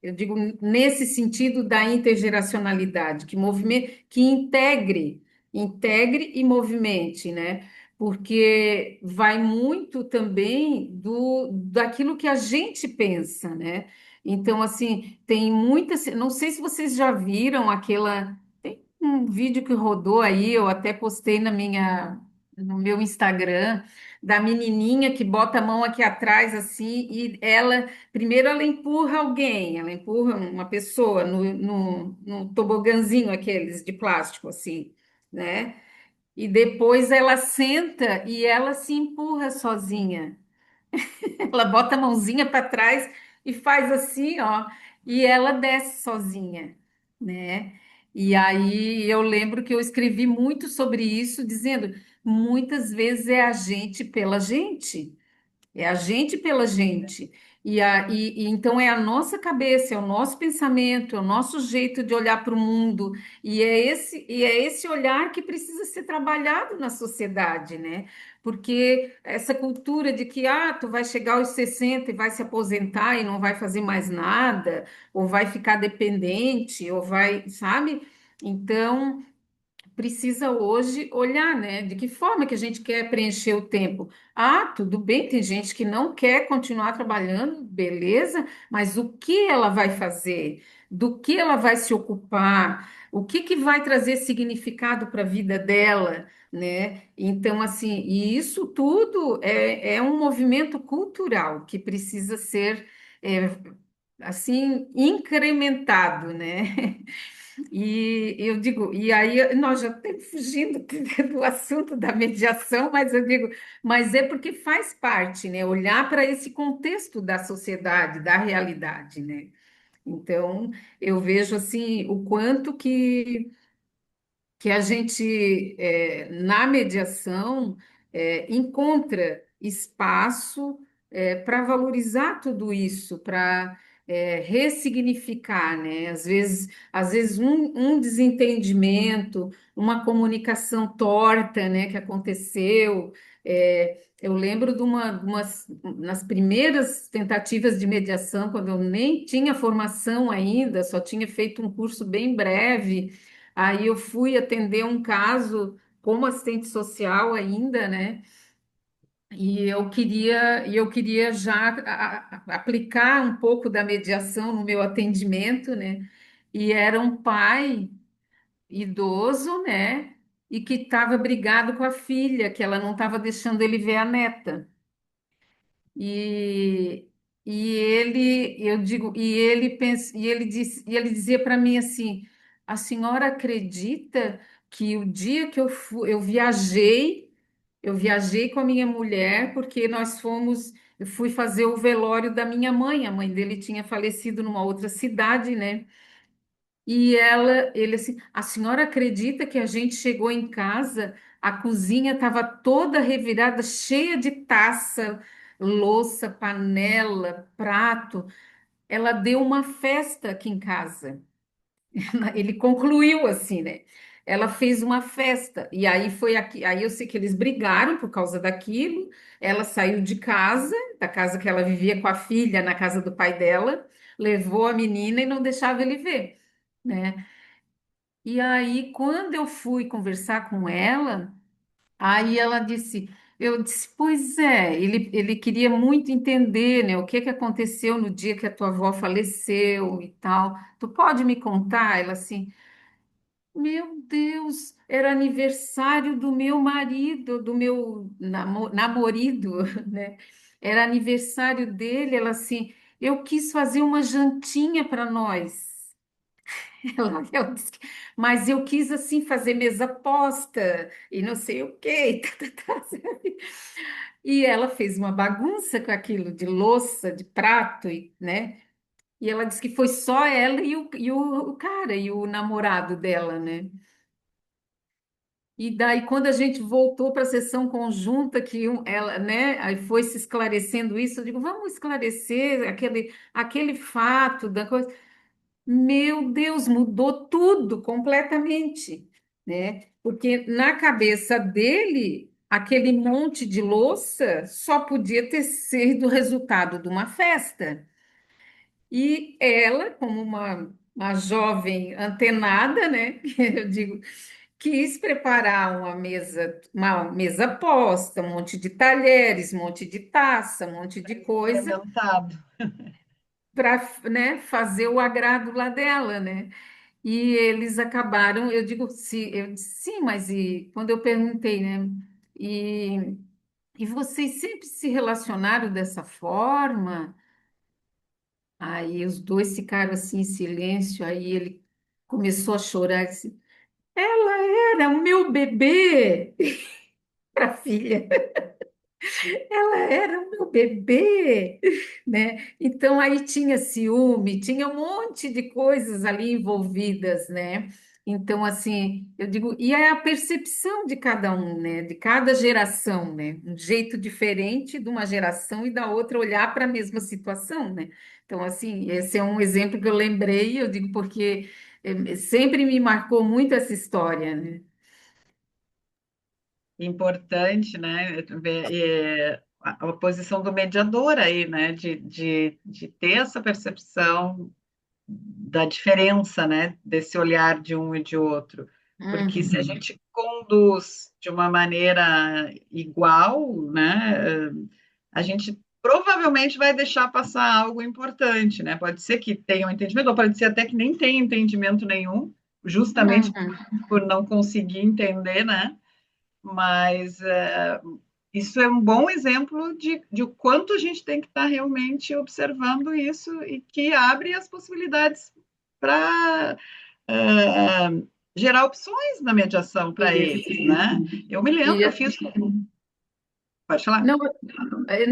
eu digo nesse sentido da intergeracionalidade, que integre e movimente, né? Porque vai muito também daquilo que a gente pensa, né? Então, assim, tem muitas. Não sei se vocês já viram aquela. Tem um vídeo que rodou aí, eu até postei no meu Instagram, da menininha que bota a mão aqui atrás, assim, e primeiro ela empurra alguém, ela empurra uma pessoa no tobogãzinho, aqueles de plástico, assim, né? E depois ela senta e ela se empurra sozinha. Ela bota a mãozinha para trás e faz assim, ó, e ela desce sozinha, né? E aí eu lembro que eu escrevi muito sobre isso, dizendo, muitas vezes é a gente pela gente. É a gente pela gente. E então é a nossa cabeça, é o nosso pensamento, é o nosso jeito de olhar para o mundo, e é esse olhar que precisa ser trabalhado na sociedade, né? Porque essa cultura de que tu vai chegar aos 60 e vai se aposentar e não vai fazer mais nada, ou vai ficar dependente, ou vai, sabe? Então precisa hoje olhar, né? De que forma que a gente quer preencher o tempo. Tudo bem, tem gente que não quer continuar trabalhando, beleza, mas o que ela vai fazer? Do que ela vai se ocupar? o que que vai trazer significado para a vida dela, né? Então, assim, e isso tudo é um movimento cultural que precisa ser, é, assim, incrementado, né? E eu digo, e aí nós já estamos fugindo do assunto da mediação, mas eu digo, mas é porque faz parte, né? Olhar para esse contexto da sociedade, da realidade, né? Então, eu vejo assim o quanto que a gente, na mediação, encontra espaço para valorizar tudo isso, para ressignificar, né? Às vezes um desentendimento, uma comunicação torta, né, que aconteceu. Eu lembro nas primeiras tentativas de mediação, quando eu nem tinha formação ainda, só tinha feito um curso bem breve. Aí eu fui atender um caso como assistente social ainda, né? E eu queria já aplicar um pouco da mediação no meu atendimento, né? E era um pai idoso, né? E que estava brigado com a filha, que ela não estava deixando ele ver a neta. E, eu digo, e ele dizia para mim assim: a senhora acredita que o dia que eu viajei com a minha mulher porque eu fui fazer o velório da minha mãe, a mãe dele tinha falecido numa outra cidade, né? Ele assim, a senhora acredita que a gente chegou em casa, a cozinha estava toda revirada, cheia de taça, louça, panela, prato. Ela deu uma festa aqui em casa. Ele concluiu assim, né? Ela fez uma festa e aí foi aqui. Aí eu sei que eles brigaram por causa daquilo. Ela saiu de casa, da casa que ela vivia com a filha, na casa do pai dela, levou a menina e não deixava ele ver, né? E aí, quando eu fui conversar com ela, aí ela disse, eu disse, pois é, ele queria muito entender, né, o que que aconteceu no dia que a tua avó faleceu e tal. Tu pode me contar? Ela assim, meu Deus, era aniversário do meu marido, do meu namorado, né? Era aniversário dele, ela assim, eu quis fazer uma jantinha para nós. Eu disse, mas eu quis assim fazer mesa posta e não sei o quê. Sabe? E ela fez uma bagunça com aquilo de louça, de prato, né? E ela disse que foi só ela o cara e o namorado dela, né? E daí, quando a gente voltou para a sessão conjunta, ela, né, aí foi se esclarecendo isso, eu digo, vamos esclarecer aquele fato da coisa. Meu Deus, mudou tudo completamente, né? Porque na cabeça dele, aquele monte de louça só podia ter sido resultado de uma festa. E ela, como uma jovem antenada, né? Eu digo, quis preparar uma mesa posta, um monte de talheres, um monte de taça, um monte de coisa Incrementado. para, né, fazer o agrado lá dela, né? E eles acabaram, eu disse, sim, mas quando eu perguntei, né? E, e vocês sempre se relacionaram dessa forma? Aí os dois ficaram assim em silêncio, aí ele começou a chorar, disse, ela era o meu bebê para a filha. Ela era o meu bebê, né? Então aí tinha ciúme, tinha um monte de coisas ali envolvidas, né? Então, assim, eu digo, e é a percepção de cada um, né? De cada geração, né? Um jeito diferente de uma geração e da outra olhar para a mesma situação, né? Então, assim, esse é um exemplo que eu lembrei, eu digo, porque sempre me marcou muito essa história, né? Importante, né? A posição do mediador aí, né? De ter essa percepção da diferença, né? Desse olhar de um e de outro. Porque se a Uhum. gente conduz de uma maneira igual, né? A gente provavelmente vai deixar passar algo importante, né? Pode ser que tenha um entendimento, ou pode ser até que nem tenha entendimento nenhum, justamente Uhum. por não conseguir entender, né? Mas isso é um bom exemplo de o quanto a gente tem que estar realmente observando isso e que abre as possibilidades para gerar opções na mediação para Isso. eles, né? Eu me lembro, E, eu fiz. Pode falar? não,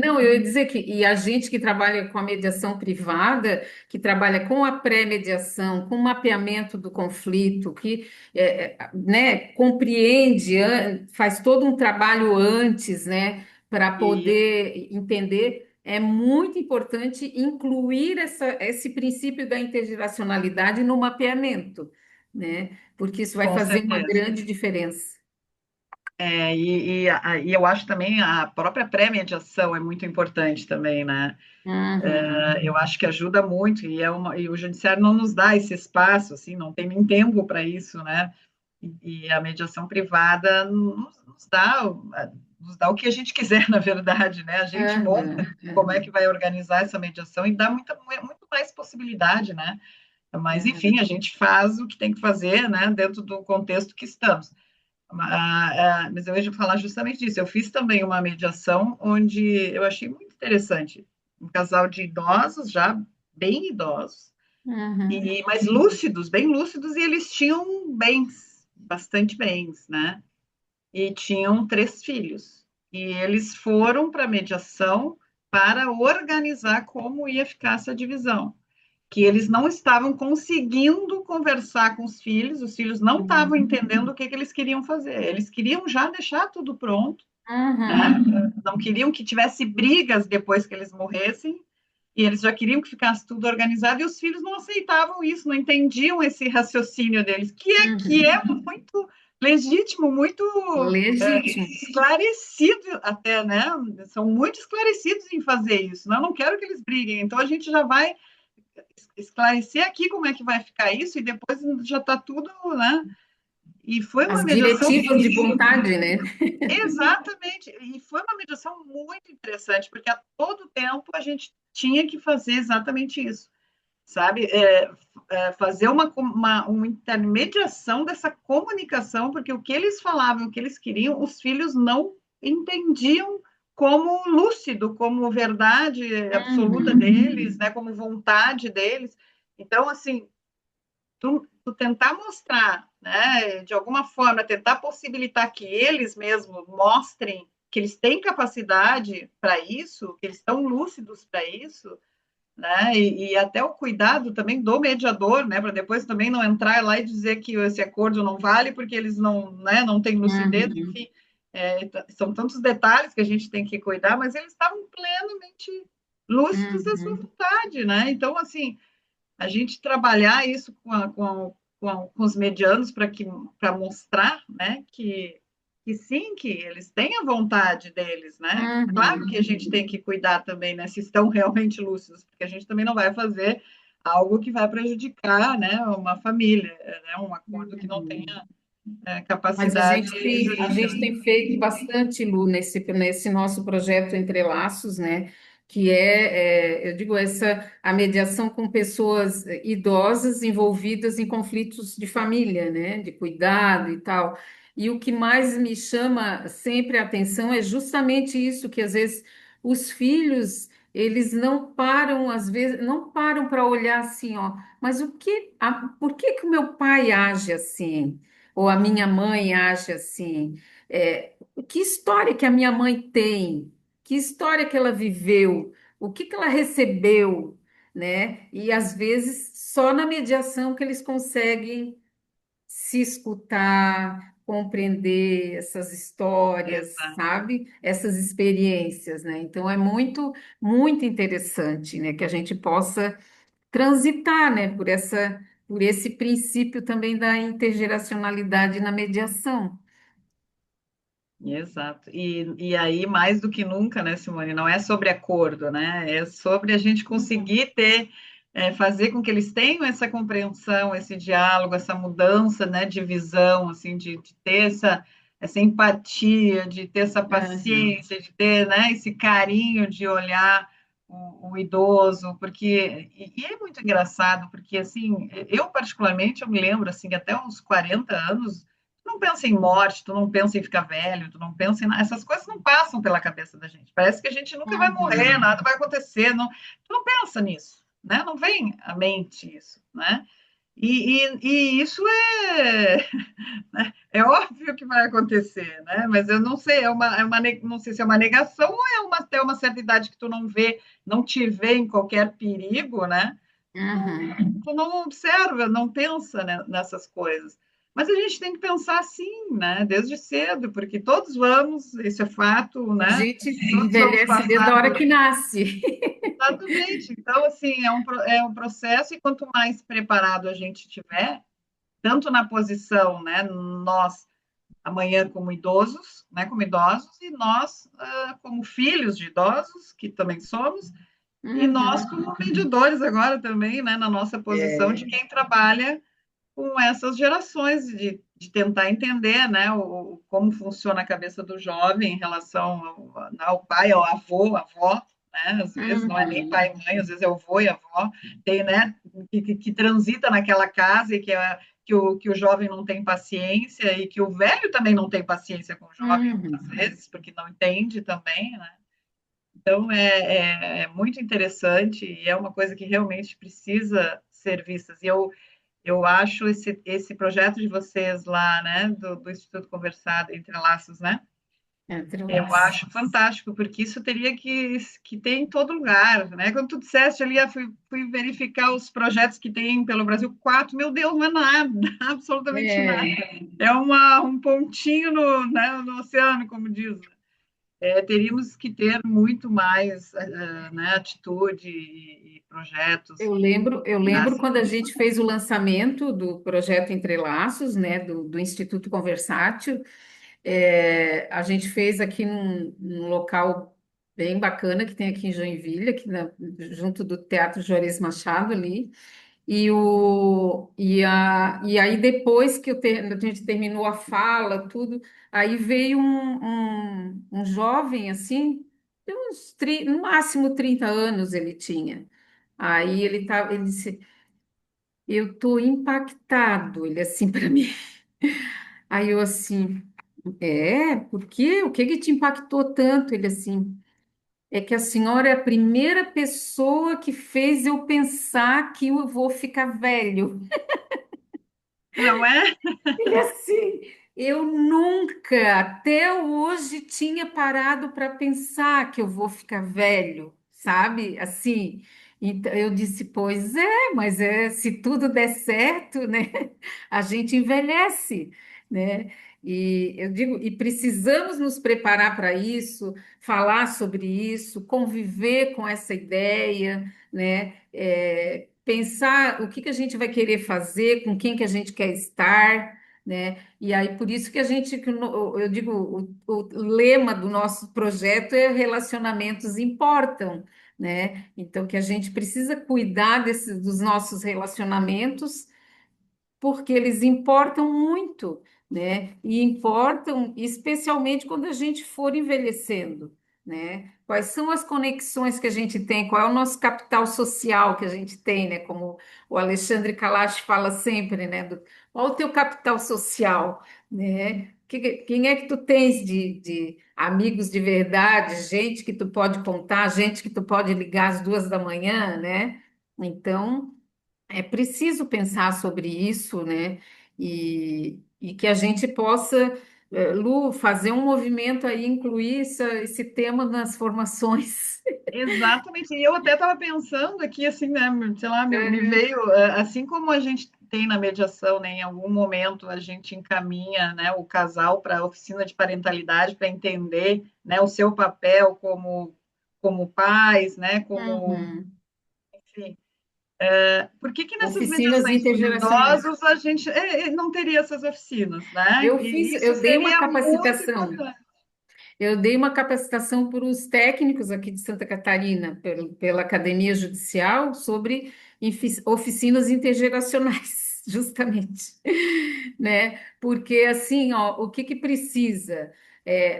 não, eu ia dizer que e a gente que trabalha com a mediação privada, que trabalha com a pré-mediação, com o mapeamento do conflito, que né, compreende, faz todo um trabalho antes, né, para E poder entender, é muito importante incluir esse princípio da intergeracionalidade no mapeamento, né, porque isso vai com fazer uma certeza. grande diferença. E eu acho também a própria pré-mediação é muito importante também, né? Uhum, Eu acho que ajuda muito e o judiciário não nos dá esse espaço, assim, não tem nem tempo para isso, né? E a mediação privada nos dá o que a gente quiser, na verdade, né? A gente monta uhum, como é que uhum, vai organizar essa mediação e dá muito mais possibilidade, né? Mas, uhum, enfim, a gente faz o que tem que fazer, né, dentro do contexto que estamos. Mas eu ia falar justamente disso. Eu fiz também uma mediação onde eu achei muito interessante. Um casal de idosos, já bem idosos, uhum. mas lúcidos, bem lúcidos, e eles tinham bens, bastante bens, né? E tinham 3 filhos. E eles foram para a mediação para organizar como ia ficar essa divisão, que eles não estavam conseguindo conversar com os filhos não estavam Uhum. entendendo o que eles queriam fazer. Eles queriam já deixar tudo pronto, né? Uhum. Não queriam que tivesse brigas depois que eles morressem, e eles já queriam que ficasse tudo organizado, e os filhos não aceitavam isso, não entendiam esse raciocínio deles, que é Uhum. muito legítimo, muito Legítimo. esclarecido até, né? São muito esclarecidos em fazer isso. Né? Eu não quero que eles briguem, então a gente já vai esclarecer aqui como é que vai ficar isso e depois já está tudo, né? E foi uma As mediação diretivas de vontade, né? exatamente, e foi uma mediação muito interessante, porque a todo tempo a gente tinha que fazer exatamente isso, sabe? Fazer uma intermediação dessa comunicação, porque o que eles falavam, o que eles queriam, os filhos não entendiam como lúcido, como verdade absoluta Uhum. deles, né? Como vontade deles. Então, assim, tu tentar mostrar, né, de alguma forma, tentar possibilitar que eles mesmos mostrem que eles têm capacidade para isso, que eles estão lúcidos para isso, né, e até o cuidado também do mediador, né, para depois também não entrar lá e dizer que esse acordo não vale porque eles não, né, não têm lucidez, Uhum. enfim, são tantos detalhes que a gente tem que cuidar, mas eles estavam plenamente lúcidos da sua Uhum. vontade, né, então, assim, a gente trabalhar isso com os medianos para mostrar, né, que sim, que eles têm a vontade deles, né? Claro que Uhum. a gente tem que cuidar também, né, se estão realmente lúcidos, porque a gente também não vai fazer algo que vai prejudicar, né, uma família, né, um acordo que não Uhum. tenha Mas capacidade a jurídica. gente tem feito bastante, Lu, nesse nosso projeto Entre Laços, né? Que eu digo, a mediação com pessoas idosas envolvidas em conflitos de família, né? De cuidado e tal. E o que mais me chama sempre a atenção é justamente isso, que às vezes os filhos, eles não param, às vezes, não param para olhar assim, ó, mas por que que o meu pai age assim? Ou a minha mãe age assim. Que história que a minha mãe tem? Que história que ela viveu? O que que ela recebeu, né? E às vezes só na mediação que eles conseguem se escutar, compreender essas histórias, Exato. sabe? Essas experiências, né? Então é muito, muito interessante, né? Que a gente possa transitar, né, por esse princípio também da intergeracionalidade na mediação. Exato. E aí, mais do que nunca, né, Simone, não é sobre acordo, né? É sobre a gente conseguir fazer com que eles tenham essa compreensão, esse diálogo, essa mudança, né, de visão, assim, de ter essa empatia, de ter essa Aham, paciência, de ter, né, esse carinho de olhar o idoso, porque e é muito engraçado, porque assim, eu particularmente eu me lembro assim, até uns 40 anos, tu não pensa em morte, tu não pensa em ficar velho, tu não pensa em nada, essas coisas não passam pela cabeça da gente. Parece que a gente nunca vai morrer, Uhum. nada vai acontecer, não, tu não pensa nisso, né? Não vem à mente isso, né? E isso é óbvio que vai acontecer, né? Mas eu não sei, não sei se é uma negação ou é até uma certa idade que tu não vê, não te vê em qualquer perigo, né? Uhum. Tu não observa, não pensa, né, nessas coisas. Mas a gente tem que pensar assim, né? Desde cedo, porque todos vamos, isso é fato, A né? gente Todos vamos envelhece desde a passar hora por que nasce. exatamente. Então, assim, é um processo, e quanto mais preparado a gente tiver, tanto na posição, né, nós amanhã como idosos, né, como idosos, e nós como filhos de idosos, que também somos, e nós Uhum. como vendedores agora também, né, na nossa posição de É, quem trabalha com essas gerações, de tentar entender, né, como funciona a cabeça do jovem em relação ao pai, ao avô, avó, né, às vezes não é nem uhum. pai e mãe, às vezes é o avô e a avó, tem, né, que transita naquela casa e que o jovem não tem paciência e que o velho também não tem paciência com o jovem, Uhum. às vezes, porque não entende também, né? Então, é muito interessante e é uma coisa que realmente precisa ser vista. E eu acho esse projeto de vocês lá, né, do Instituto Conversado Entre Laços, né? Eu Entrelaço. acho fantástico, porque isso teria que ter em todo lugar, né? Quando tu disseste ali, fui verificar os projetos que tem pelo Brasil, quatro, meu Deus, não é nada, absolutamente nada. É, É um pontinho né, no oceano, como diz. Teríamos que ter muito mais né, atitude e projetos. eu lembro Assim. quando a gente fez o lançamento do projeto Entrelaços, né, do Instituto Conversátil. A gente fez aqui num local bem bacana que tem aqui em Joinville, junto do Teatro Juarez Machado ali. E aí, depois que a gente terminou a fala, tudo, aí veio um jovem assim, de no máximo 30 anos ele tinha. Aí ele disse, eu tô impactado, ele assim para mim. Aí eu assim, por quê? O que que te impactou tanto? Ele assim, é que a senhora é a primeira pessoa que fez eu pensar que eu vou ficar velho. Não é? Ele assim, eu nunca, até hoje, tinha parado para pensar que eu vou ficar velho, sabe? Assim, então eu disse, pois é, mas se tudo der certo, né? A gente envelhece, né? E eu digo, e precisamos nos preparar para isso, falar sobre isso, conviver com essa ideia, né? Pensar o que que a gente vai querer fazer, com quem que a gente quer estar, né? E aí, por isso que a gente, eu digo, o lema do nosso projeto é relacionamentos importam, né? Então, que a gente precisa cuidar dos nossos relacionamentos porque eles importam muito, né? E importam especialmente quando a gente for envelhecendo, né? Quais são as conexões que a gente tem? Qual é o nosso capital social que a gente tem, né? Como o Alexandre Kalash fala sempre, né? Qual o teu capital social, né? Quem é que tu tens de amigos de verdade, gente que tu pode contar, gente que tu pode ligar às 2 da manhã, né? Então, é preciso pensar sobre isso, né? E que a gente possa, Lu, fazer um movimento aí, incluir esse tema nas formações. Exatamente. E eu até estava pensando aqui, assim, né, sei lá, me Uhum. veio, assim como a gente tem na mediação, né, em algum momento a gente encaminha, né, o casal para a oficina de parentalidade para entender, né, o seu papel como pais, né, como, Uhum. enfim, por que que nessas Oficinas mediações com intergeracionais. idosos a gente não teria essas oficinas, né? E isso Eu dei uma seria muito capacitação. importante. Eu dei uma capacitação para os técnicos aqui de Santa Catarina, pela Academia Judicial, sobre oficinas intergeracionais, justamente, né? Porque assim, ó, o que que precisa?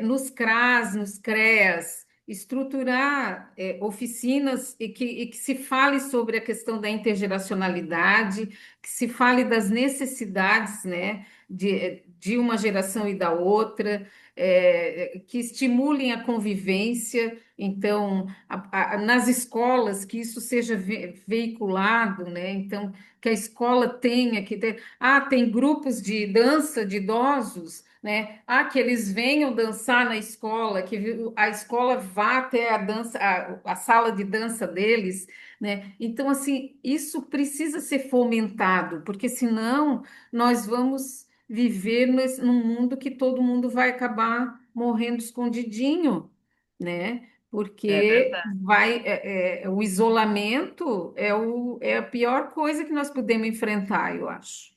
Nos CRAS, nos CREAS, estruturar oficinas e que se fale sobre a questão da intergeracionalidade, que se fale das necessidades, né, de uma geração e da outra, que estimulem a convivência. Então, nas escolas, que isso seja veiculado, né? Então, que a escola tenha que ter. Ah, tem grupos de dança de idosos, né? Ah, que eles venham dançar na escola, que a escola vá até a dança, a sala de dança deles, né? Então, assim, isso precisa ser fomentado, porque senão nós vamos viver num mundo que todo mundo vai acabar morrendo escondidinho, né? É Porque verdade. o isolamento é a pior coisa que nós podemos enfrentar, eu acho,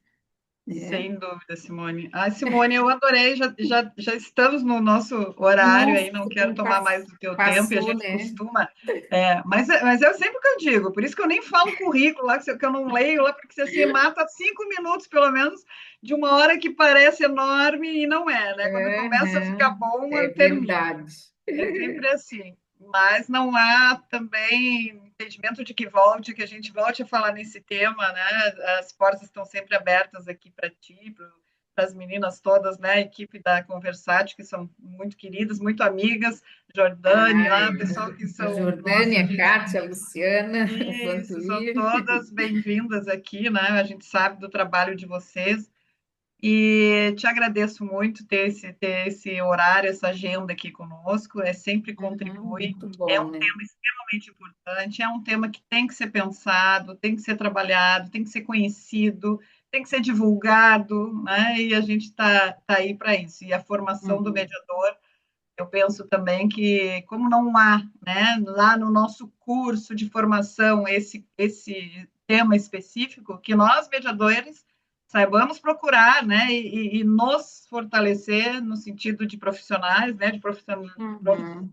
né? Sem dúvida, Simone. Ah, Simone, eu adorei. Já estamos no nosso horário aí, Nossa, não quero como tomar mais do teu tempo, e a passou, gente né? costuma. Mas é sempre o que eu digo, por isso que eu nem falo currículo lá, que eu não leio lá, porque você assim, mata 5 minutos, pelo menos, de uma hora que parece enorme e não é, né? Quando começa a ficar Aham, bom, é termina. verdade. É sempre assim. Mas não há também impedimento de que volte, que a gente volte a falar nesse tema, né? As portas estão sempre abertas aqui para ti, para as meninas todas, né? A equipe da Conversate, que são muito queridas, muito amigas, Jordane, lá, Ai, pessoal que a são, nossa, Jordânia, a Kátia, a Luciana, o isso, são Vantuir. todas bem-vindas aqui, né? A gente sabe do trabalho de vocês. E te agradeço muito ter esse horário, essa agenda aqui conosco, sempre contribui. Muito É bom, um né? tema extremamente importante, é um tema que tem que ser pensado, tem que ser trabalhado, tem que ser conhecido, tem que ser divulgado, né? E a gente tá aí para isso. E a formação do Uhum, mediador, eu penso também que, como não há, né, lá no nosso curso de formação esse tema específico, que nós, mediadores, saibamos procurar, né, e nos fortalecer no sentido de profissionais, né, de profissionalização, uhum,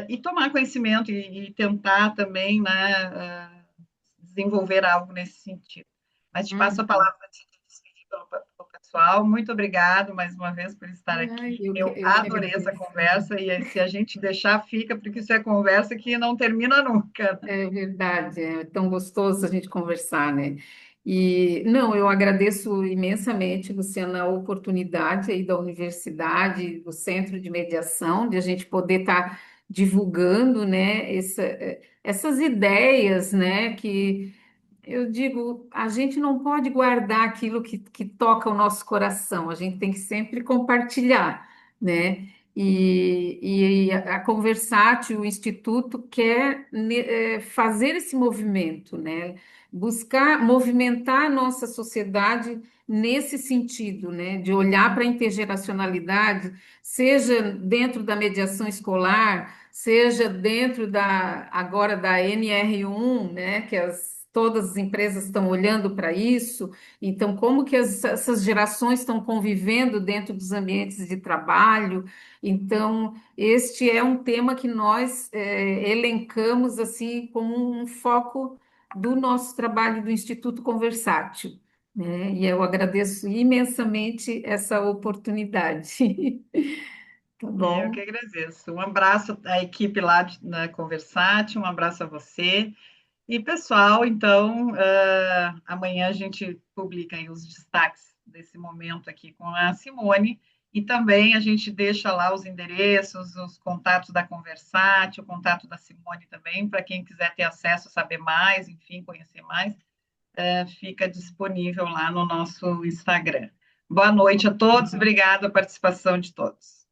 e tomar conhecimento e tentar também, né, desenvolver algo nesse sentido. Mas te passo a uhum. palavra para te despedir pelo pessoal. Muito obrigado mais uma vez por estar Ai, aqui. Eu eu que adorei essa agradeço. conversa e se a gente deixar, fica, porque isso é conversa que não termina nunca. É verdade, é tão gostoso a gente conversar, né? E não, eu agradeço imensamente, Luciana, a oportunidade aí da universidade, do Centro de Mediação, de a gente poder estar divulgando, né, essas ideias, né, que eu digo, a gente não pode guardar aquilo que toca o nosso coração, a gente tem que sempre compartilhar, né? E a Conversátil, o Instituto, quer fazer esse movimento, né? Buscar movimentar a nossa sociedade nesse sentido, né? De olhar para a intergeracionalidade, seja dentro da mediação escolar, seja dentro agora da NR1, né? Todas as empresas estão olhando para isso. Então, como que essas gerações estão convivendo dentro dos ambientes de trabalho? Então, este é um tema que nós elencamos assim como um foco do nosso trabalho do Instituto Conversátil, né? E eu agradeço imensamente essa oportunidade. Tá Eu bom? que agradeço. Um abraço à equipe lá da Conversate, um abraço a você. E, pessoal, então, amanhã a gente publica aí os destaques desse momento aqui com a Simone, e também a gente deixa lá os endereços, os contatos da Conversate, o contato da Simone também, para quem quiser ter acesso, saber mais, enfim, conhecer mais, fica disponível lá no nosso Instagram. Boa noite a todos, obrigada a participação de todos.